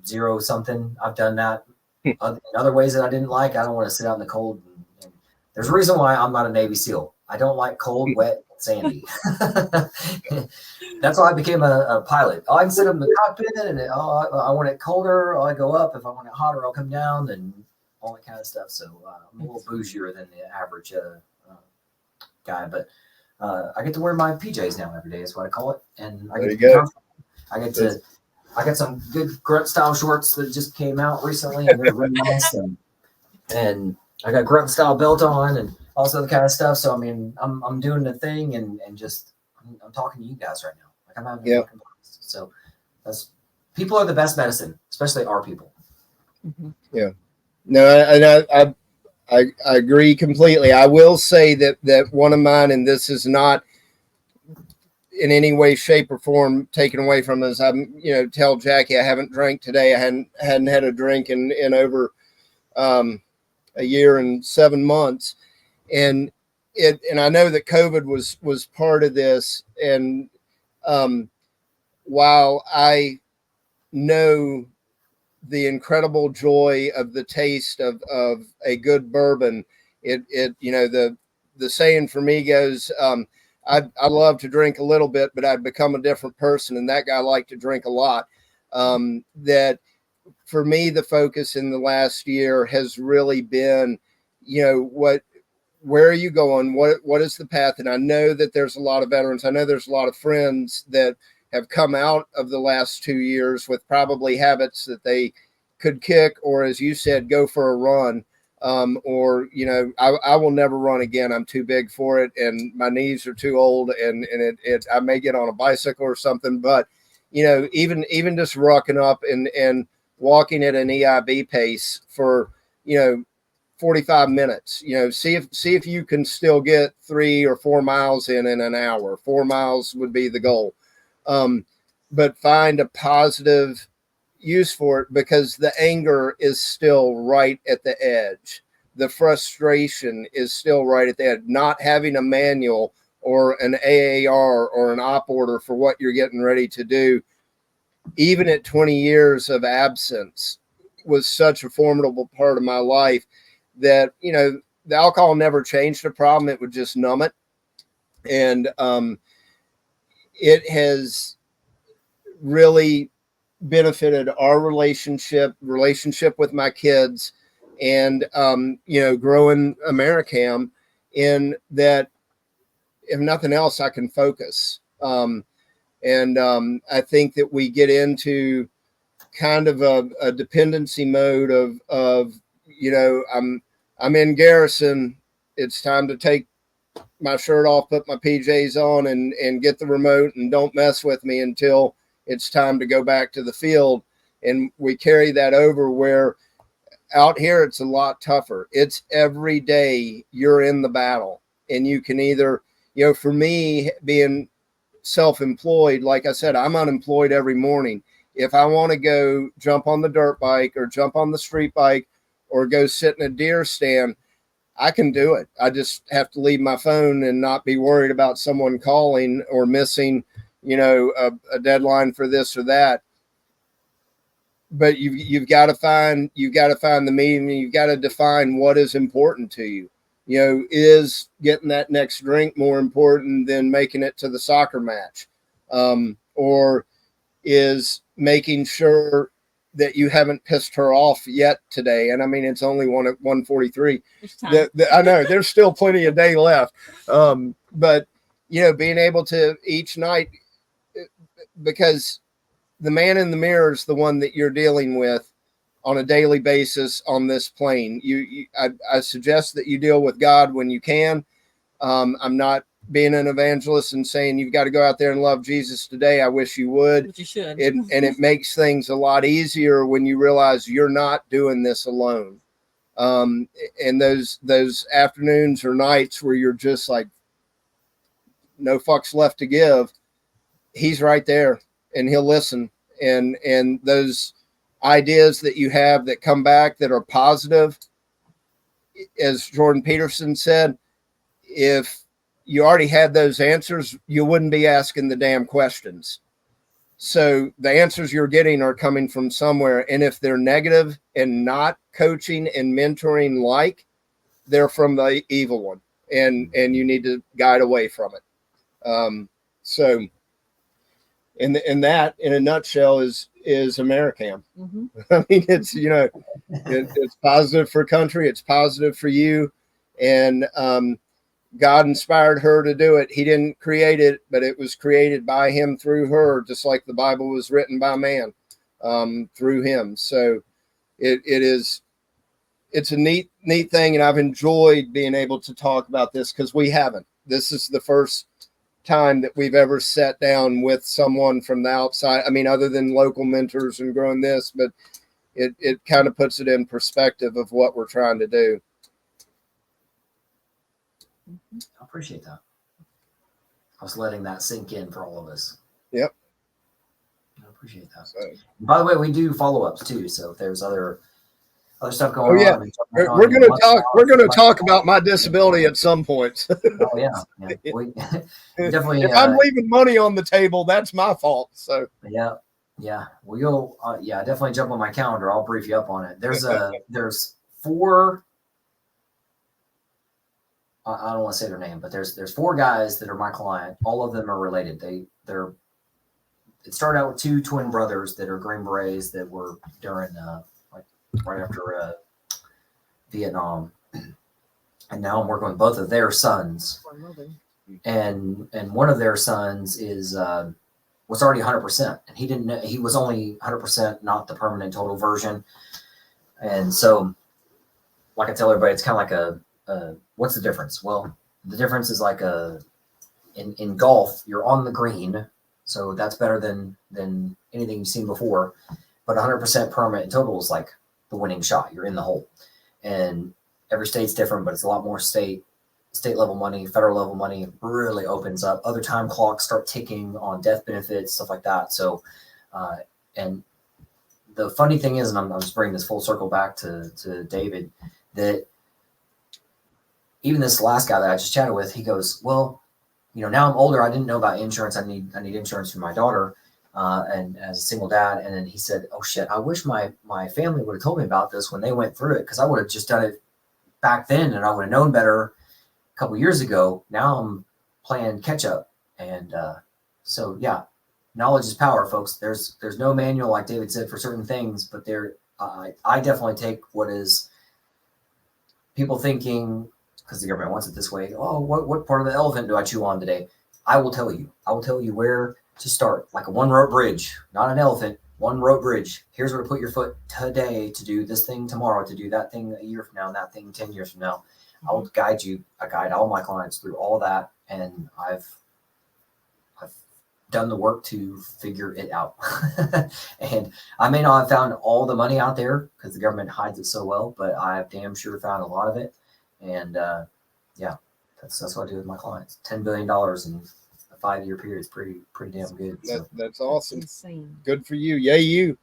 0 something. I've done that in other ways that I didn't like. I don't want to sit out in the cold. And there's a reason why I'm not a Navy SEAL. I don't like cold, wet, sandy. That's why I became a pilot. I can sit up in the cockpit, and I want it colder, I go up. If I want it hotter, I'll come down, and all that kind of stuff. So I'm a little bougier than the average guy. But I get to wear my PJs now every day is what I call it. And I There get you to be go. comfortable. I got some good grunt style shorts that just came out recently, and they're really nice. And I got grunt style belt on and all this other kind of stuff. So I mean, I'm doing the thing and just I'm talking to you guys right now. Like I'm having a fucking blast. So that's people are the best medicine, especially our people. Mhm. Yeah. No, and I agree completely. I will say that one of mine, and this is not in any way, shape, or form taken away from us. I'm, tell Jackie I haven't drank today. I hadn't had a drink in over a year and 7 months, and I know that COVID was part of this. And while I know the incredible joy of the taste of a good bourbon, the saying for me goes, I love to drink a little bit, but I'd become a different person. And that guy liked to drink a lot. That for me, the focus in the last year has really been, where are you going? What is the path? And I know that there's a lot of veterans. I know there's a lot of friends that have come out of the last 2 years with probably habits that they could kick, or as you said, go for a run. I will never run again. I'm too big for it, and my knees are too old, and I may get on a bicycle or something, but even just rocking up and walking at an EIB pace for 45 minutes, see if you can still get 3 or 4 miles in an hour. 4 miles would be the goal. But find a positive use for it, because the anger is still right at the edge. The frustration is still right at the edge. Not having a manual or an AAR or an op order for what you're getting ready to do, even at 20 years of absence, was such a formidable part of my life that, the alcohol never changed the problem. It would just numb it. And it has really benefited our relationship with my kids, and growing AmeriCam, in that if nothing else I can focus. I think that we get into kind of a dependency mode of I'm in garrison. It's time to take my shirt off, put my PJs on, and get the remote, and don't mess with me until it's time to go back to the field. And we carry that over, where out here it's a lot tougher. It's every day you're in the battle, and you can either, for me, being self-employed, like I said, I'm unemployed every morning. If I want to go jump on the dirt bike or jump on the street bike or go sit in a deer stand, I can do it. I just have to leave my phone and not be worried about someone calling or missing, a deadline for this or that. But you've got to find the meaning. You've got to define what is important to you. Is getting that next drink more important than making it to the soccer match? Or is making sure that you haven't pissed her off yet today? And I mean, it's only 1:43. I know there's still plenty of day left. But being able to each night, because the man in the mirror is the one that you're dealing with on a daily basis on this plane. I suggest that you deal with God when you can. I'm not being an evangelist and saying you've got to go out there and love Jesus today. I wish you would. But you should. And it makes things a lot easier when you realize you're not doing this alone. And those afternoons or nights where you're just like, no fucks left to give, he's right there and he'll listen. And those ideas that you have that come back that are positive, as Jordan Peterson said, if you already had those answers, you wouldn't be asking the damn questions. So the answers you're getting are coming from somewhere. And if they're negative and not coaching and mentoring, they're from the evil one, and you need to guide away from it. So and that in a nutshell is AmeriCam. Mm-hmm. I mean, it's, it's positive for country. It's positive for you. And, God inspired her to do it. He didn't create it, but it was created by him through her, just like the Bible was written by man through him. So it's a neat thing. And I've enjoyed being able to talk about this because we haven't. This is the first time that we've ever sat down with someone from the outside. I mean, other than local mentors and growing this, but it kind of puts it in perspective of what we're trying to do. I appreciate that. I was letting that sink in for all of us. Yep. I appreciate that. So, by the way, we do follow-ups too. So if there's other stuff going on, we're going to talk about my disability at some point. Oh yeah. We definitely. If I'm leaving money on the table, that's my fault. So yeah. We'll definitely jump on my calendar. I'll brief you up on it. There's 4. I don't want to say their name, but there's 4 guys that are my client. All of them are related. It started out with 2 twin brothers that are Green Berets that were during right after Vietnam, and now I'm working with both of their sons. And one of their sons was already 100%, and he didn't know, he was only 100%, not the permanent total version. And so, like I tell everybody, it's kind of like what's the difference? Well, the difference is like in golf, you're on the green, so that's better than anything you've seen before. But 100% permanent total is like the winning shot. You're in the hole, and every state's different, but it's a lot more state level money, federal level money really opens up. Other time clocks start ticking on death benefits, stuff like that. So, and the funny thing is, and I'm just bringing this full circle back to David, that even this last guy that I just chatted with, he goes, well, now I'm older. I didn't know about insurance. I need insurance for my daughter, and as a single dad. And then he said, oh shit, I wish my family would have told me about this when they went through it, because I would have just done it back then, and I would have known better a couple of years ago. Now I'm playing catch up. And so yeah, knowledge is power, folks. There's no manual, like David said, for certain things, but I definitely take what is people thinking, because the government wants it this way. Oh, what part of the elephant do I chew on today? I will tell you where to start. Like a one-rope bridge, not an elephant, one-rope bridge. Here's where to put your foot today to do this thing tomorrow, to do that thing a year from now, and that thing 10 years from now. I will guide you. I guide all my clients through all of that, and I've done the work to figure it out. And I may not have found all the money out there because the government hides it so well, but I've damn sure found a lot of it. And that's what I do with my clients. $10 billion in a 5-year period is pretty damn good. That's awesome. That's insane. Good for you. Yay, you.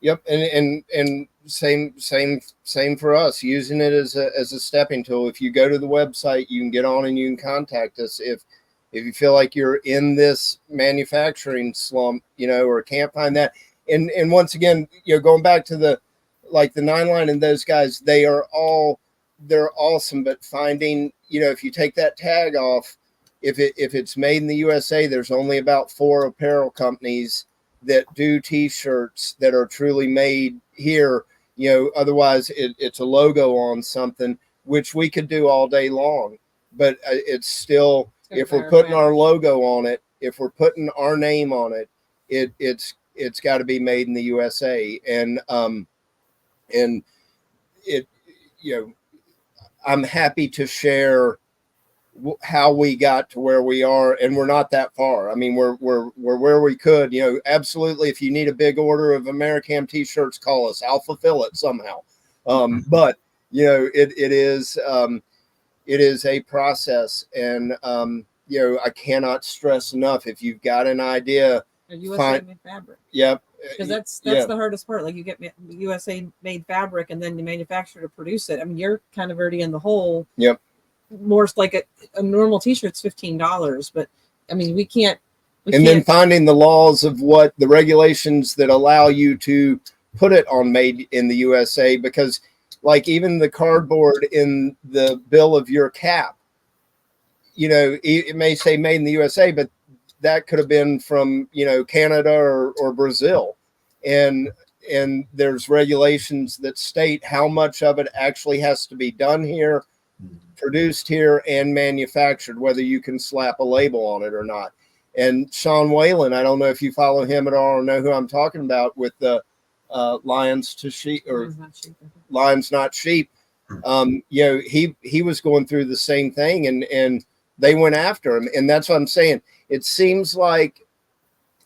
Yep. And same for us, using it as a stepping tool. If you go to the website, you can get on and you can contact us. If you feel like you're in this manufacturing slump, or can't find that. And once again, going back to the 9line and those guys, they're awesome, but finding, if you take that tag off, if it's made in the USA, there's only about 4 apparel companies that do t-shirts that are truly made here. Otherwise it's a logo on something, which we could do all day long, but it's still, if we're putting our logo on it, if we're putting our name on it, it's got to be made in the USA. And it, I'm happy to share how we got to where we are, and we're not that far. I mean, we're where we could, absolutely. If you need a big order of AmeriCam t-shirts, call us. I'll fulfill it somehow. But it is a process, and I cannot stress enough, if you've got an idea, USA made fabric. Yep. Because that's the hardest part. Like, you get USA made fabric, and then the manufacturer to produce it. I mean, you're kind of already in the hole. Yep. More like a normal t-shirt's $15, but I mean, we can't. Then finding the laws of what the regulations that allow you to put it on made in the USA, because like even the cardboard in the bill of your cap, it may say made in the USA, but that could have been from, Canada or Brazil. And there's regulations that state how much of it actually has to be done here produced here and manufactured, whether you can slap a label on it or not. And Sean Whalen, I don't know if you follow him at all or know who I'm talking about with the Lions to Sheep or Lions Not Sheep. He was going through the same thing, and they went after him. And that's what I'm saying. It seems like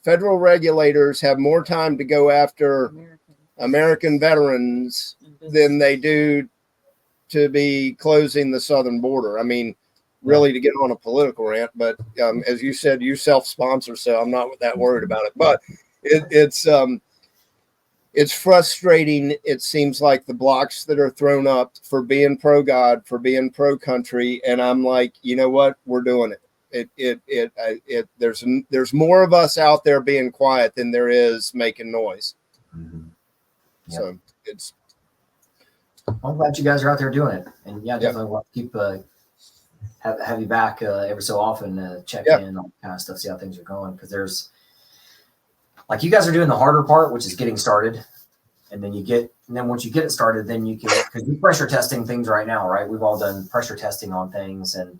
federal regulators have more time to go after American veterans than they do to be closing the southern border. I mean, really, to get on a political rant, but as you said, you self-sponsor, so I'm not that worried about it. But it's frustrating. It seems like the blocks that are thrown up for being pro-God, for being pro-country, and I'm like, you know what? We're doing it. There's more of us out there being quiet than there is making noise. Mm-hmm. Yep. So it's. I'm glad you guys are out there doing it, and definitely want to keep have you back every so often, check in on kind of stuff, see how things are going, because there's like you guys are doing the harder part, which is getting started, and then once you get it started, then you can, because you're pressure testing things right now, right? We've all done pressure testing on things, and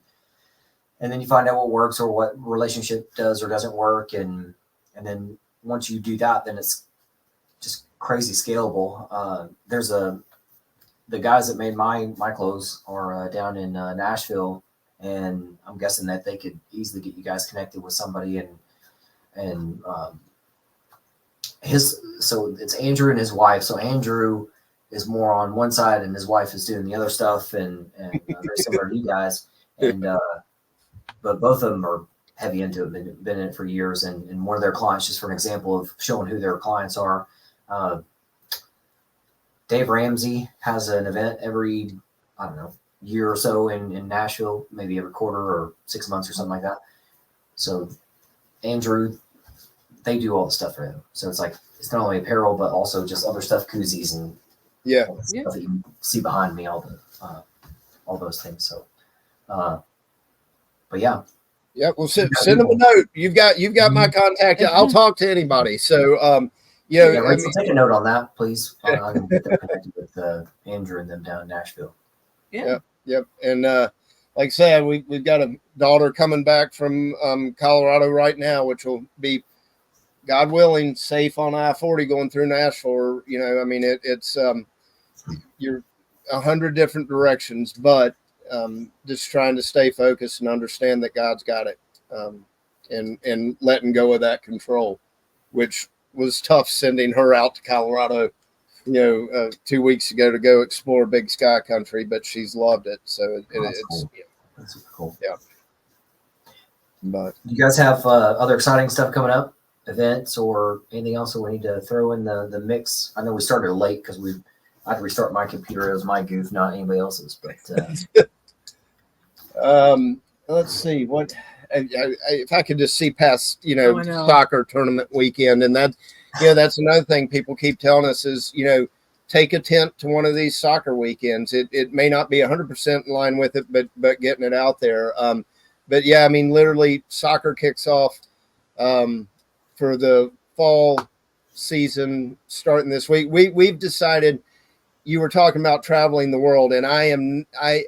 then you find out what works or what relationship does or doesn't work, and then once you do that, then it's just crazy scalable. There's the guys that made my clothes are down in Nashville, and I'm guessing that they could easily get you guys connected with somebody, and so it's Andrew and his wife. So Andrew is more on one side, and his wife is doing the other stuff, and very similar to you guys, and but both of them are heavy into it, been in it for years, and one of their clients, just for an example of showing who their clients are. Dave Ramsey has an event every, I don't know, year or so in Nashville, maybe every quarter or 6 months or something like that. So Andrew, they do all the stuff for him. So it's like, it's not only apparel, but also just other stuff, koozies and stuff that you see behind me, all those things. So, but yeah. Yeah. Well, send them a note. You've got my contact. I'll talk to anybody. So, take a note on that, please. I'm going to get them connected with Andrew and them down in Nashville. Yep. And like I said, we've got a daughter coming back from Colorado right now, which will be, God willing, safe on I-40 going through Nashville. It's you're 100 different directions, but just trying to stay focused and understand that God's got it, and letting go of that control, which was tough sending her out to Colorado, 2 weeks ago to go explore big sky country, but she's loved it. So it's cool. That's cool. Yeah. But you guys have other exciting stuff coming up, events or anything else that we need to throw in the mix? I know we started late because I had to restart my computer. It was my goof, not anybody else's. But let's see what. If I could just see past, soccer tournament weekend, and that, that's another thing people keep telling us is, take a tent to one of these soccer weekends. It may not be 100% in line with it, but getting it out there. But yeah, I mean, literally soccer kicks off for the fall season starting this week. We've decided. You were talking about traveling the world, and I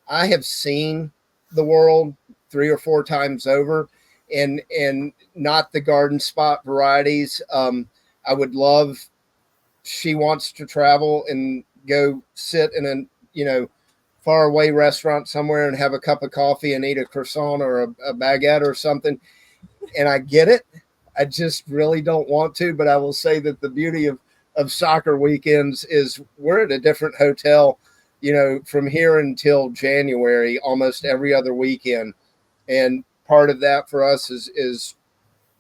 have seen the world 3 or 4 times over, and not the garden spot varieties. I would love, she wants to travel and go sit in a, far away restaurant somewhere and have a cup of coffee and eat a croissant or a baguette or something. And I get it. I just really don't want to, but I will say that the beauty of soccer weekends is we're at a different hotel, from here until January, almost every other weekend. And part of that for us is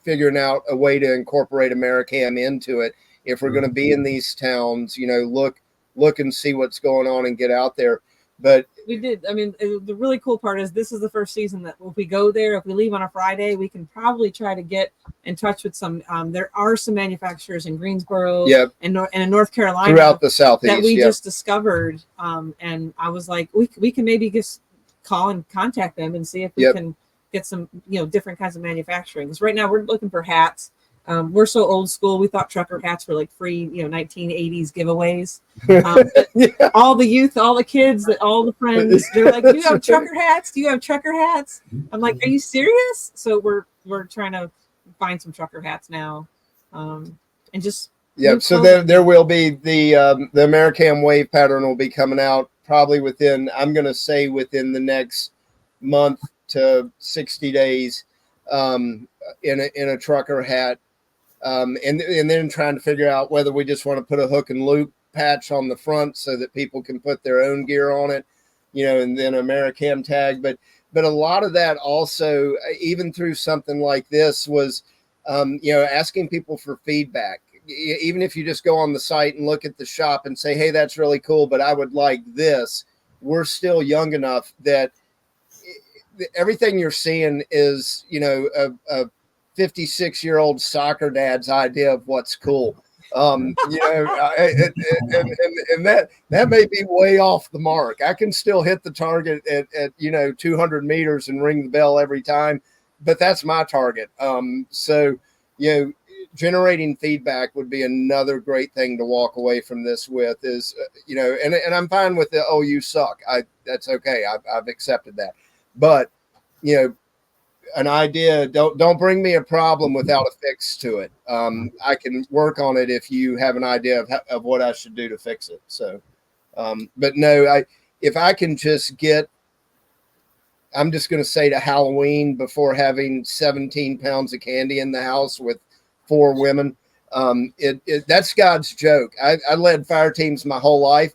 figuring out a way to incorporate AmeriCam into it. If we're going to be in these towns, look and see what's going on and get out there. But we did. I mean, the really cool part is this is the first season that if we go there, if we leave on a Friday, we can probably try to get in touch with some. There are some manufacturers in Greensboro and in North Carolina throughout the Southeast that we just discovered. And I was like, we can maybe just call and contact them and see if we can get some, different kinds of manufacturing. Because right now we're looking for hats we're so old school. We thought trucker hats were like free, 1980s giveaways. Yeah. All the youth, all the kids, all the friends, they're like, "Do you have trucker hats? Do you have trucker hats?" I'm like, "Are you serious?" So we're trying to find some trucker hats now, and just So there will be the AmeriCam wave pattern will be coming out probably within, I'm going to say within the next month to 60 days, in a trucker hat, and then trying to figure out whether we just want to put a hook and loop patch on the front so that people can put their own gear on it, and then AmeriCam tag. But a lot of that also, even through something like this, was asking people for feedback. Even if you just go on the site and look at the shop and say, "Hey, that's really cool, but I would like this," we're still young enough that everything you're seeing is, a 56-year-old soccer dad's idea of what's cool. And that may be way off the mark. I can still hit the target at 200 meters and ring the bell every time, but that's my target. Generating feedback would be another great thing to walk away from this with is, and I'm fine with the, "Oh, you suck." That's okay. I've accepted that. But, an idea, don't bring me a problem without a fix to it. I can work on it if you have an idea of what I should do to fix it. So, but no, if I can just get, I'm just going to say to Halloween before having 17 pounds of candy in the house with 4 women. That's God's joke. I led fire teams my whole life,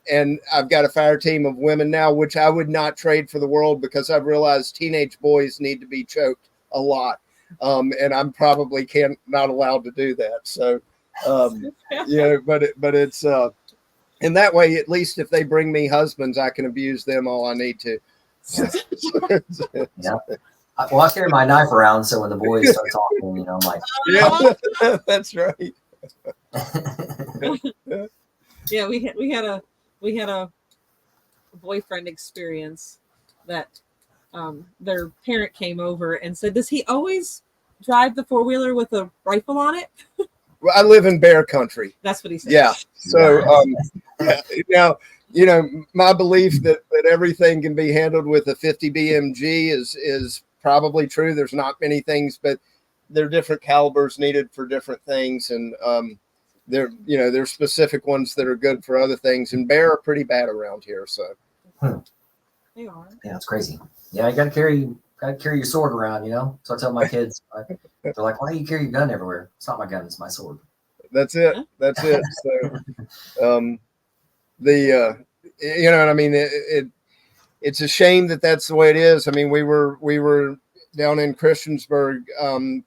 and I've got a fire team of women now, which I would not trade for the world because I've realized teenage boys need to be choked a lot. And I'm probably not allowed to do that. So, but it's, in that way, at least if they bring me husbands, I can abuse them all I need to. Yeah. Well, I carry my knife around, so when the boys start talking, I'm like, yeah, that's right. Yeah, we had a boyfriend experience that their parent came over and said, "Does he always drive the 4-wheeler with a rifle on it?" Well, I live in bear country. That's what he said. Yeah. So now, my belief that everything can be handled with a 50 BMG is probably true. There's not many things, but there are different calibers needed for different things, and there's specific ones that are good for other things. And bear are pretty bad around here, so They are. Yeah, it's crazy. Yeah, you gotta carry your sword around, So I tell my kids, they're like, "Why do you carry your gun everywhere?" It's not my gun; it's my sword. That's it. That's it. So, you know what I mean? It's a shame that that's the way it is. I mean, we were down in Christiansburg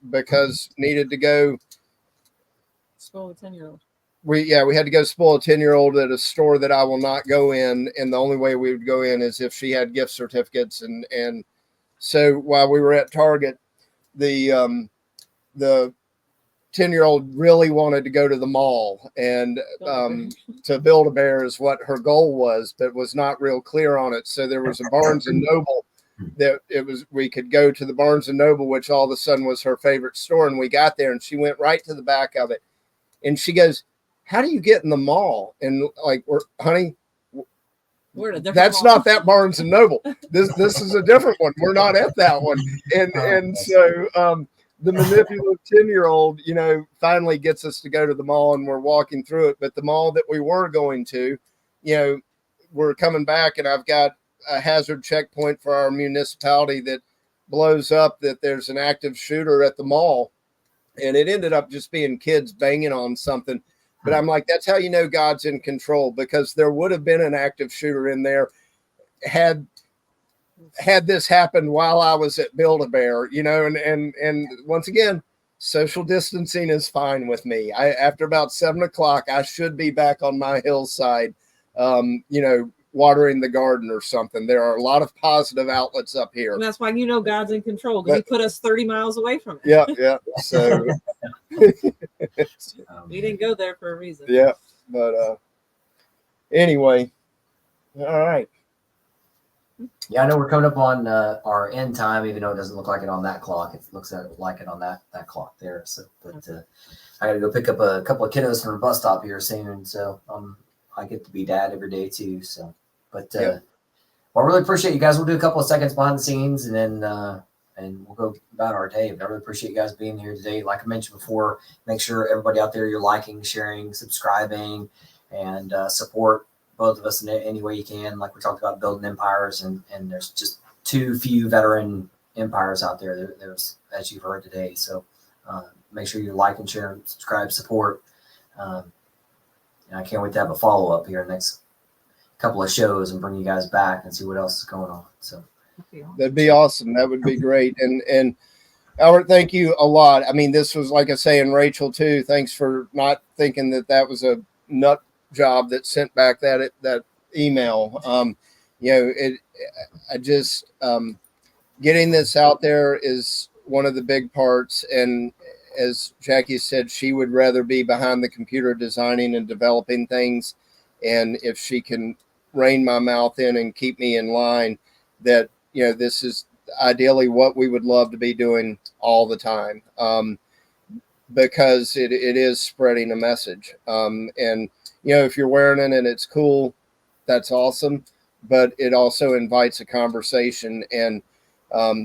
because needed to go Spoil a 10-year-old. We had to go spoil a 10-year-old at a store that I will not go in, and the only way we would go in is if she had gift certificates. And so while we were at Target, the 10-year-old really wanted to go to the mall and to Build-A-Bear is what her goal was, but was not real clear on it. So there was a Barnes and Noble that we could go to the Barnes and Noble, which all of a sudden was her favorite store. And we got there and she went right to the back of it. And she goes, "How do you get in the mall?" And like, honey, that's not that Barnes and Noble. This is a different one. We're not at that one. And so the manipulative 10-year-old, finally gets us to go to the mall, and we're walking through it. But the mall that we were going to, we're coming back, and I've got a hazard checkpoint for our municipality that blows up that there's an active shooter at the mall. And it ended up just being kids banging on something. But I'm like, that's how you know God's in control, because there would have been an active shooter in there had this happened while I was at Build-A-Bear, and once again, social distancing is fine with me. After about 7:00, I should be back on my hillside, watering the garden or something. There are a lot of positive outlets up here. And that's why God's in control, because he put us 30 miles away from it. Yeah. So we didn't go there for a reason. Yeah. But anyway, all right. Yeah, I know we're coming up on our end time, even though it doesn't look like it on that clock. It looks like it on that clock there. So, but I got to go pick up a couple of kiddos from the bus stop here soon. So I get to be dad every day too. So, but well, I really appreciate you guys. We'll do a couple of seconds behind the scenes, and then and we'll go about our day. But I really appreciate you guys being here today. Like I mentioned before, make sure everybody out there, you're liking, sharing, subscribing, and support both of us in any way you can. Like we talked about building empires, and there's just too few veteran empires out there. There's, as you've heard today. So make sure you like and share and subscribe, support. And I can't wait to have a follow-up here next couple of shows and bring you guys back and see what else is going on. So that'd be awesome. That would be great. And Albert, thank you a lot. I mean, this was, like I say, and Rachel too, thanks for not thinking that was a nut job that sent back that email. I just getting this out there is one of the big parts. And as Jackie said, she would rather be behind the computer designing and developing things. And if she can rein my mouth in and keep me in line, that, this is ideally what we would love to be doing all the time, because it is spreading a message. And, if you're wearing it and it's cool, that's awesome. But it also invites a conversation, and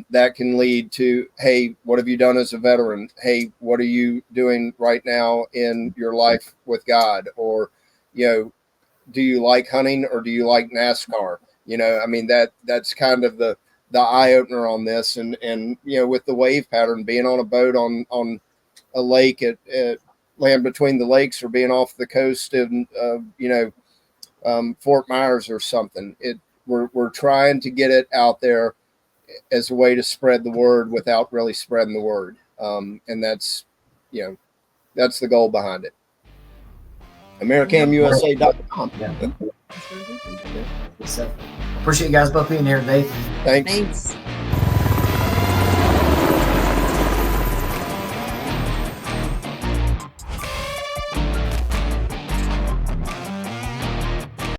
that can lead to, hey, what have you done as a veteran? Hey, what are you doing right now in your life with God? Or, do you like hunting or do you like NASCAR? I mean, that's kind of the eye opener on this. And, with the wave pattern, being on a boat on a lake at land between the lakes, or being off the coast of, Fort Myers or something, we're trying to get it out there as a way to spread the word without really spreading the word. And that's the goal behind it. AmeriCamUSA.com. Yeah. So, appreciate you guys both being here today. Thanks. Thanks.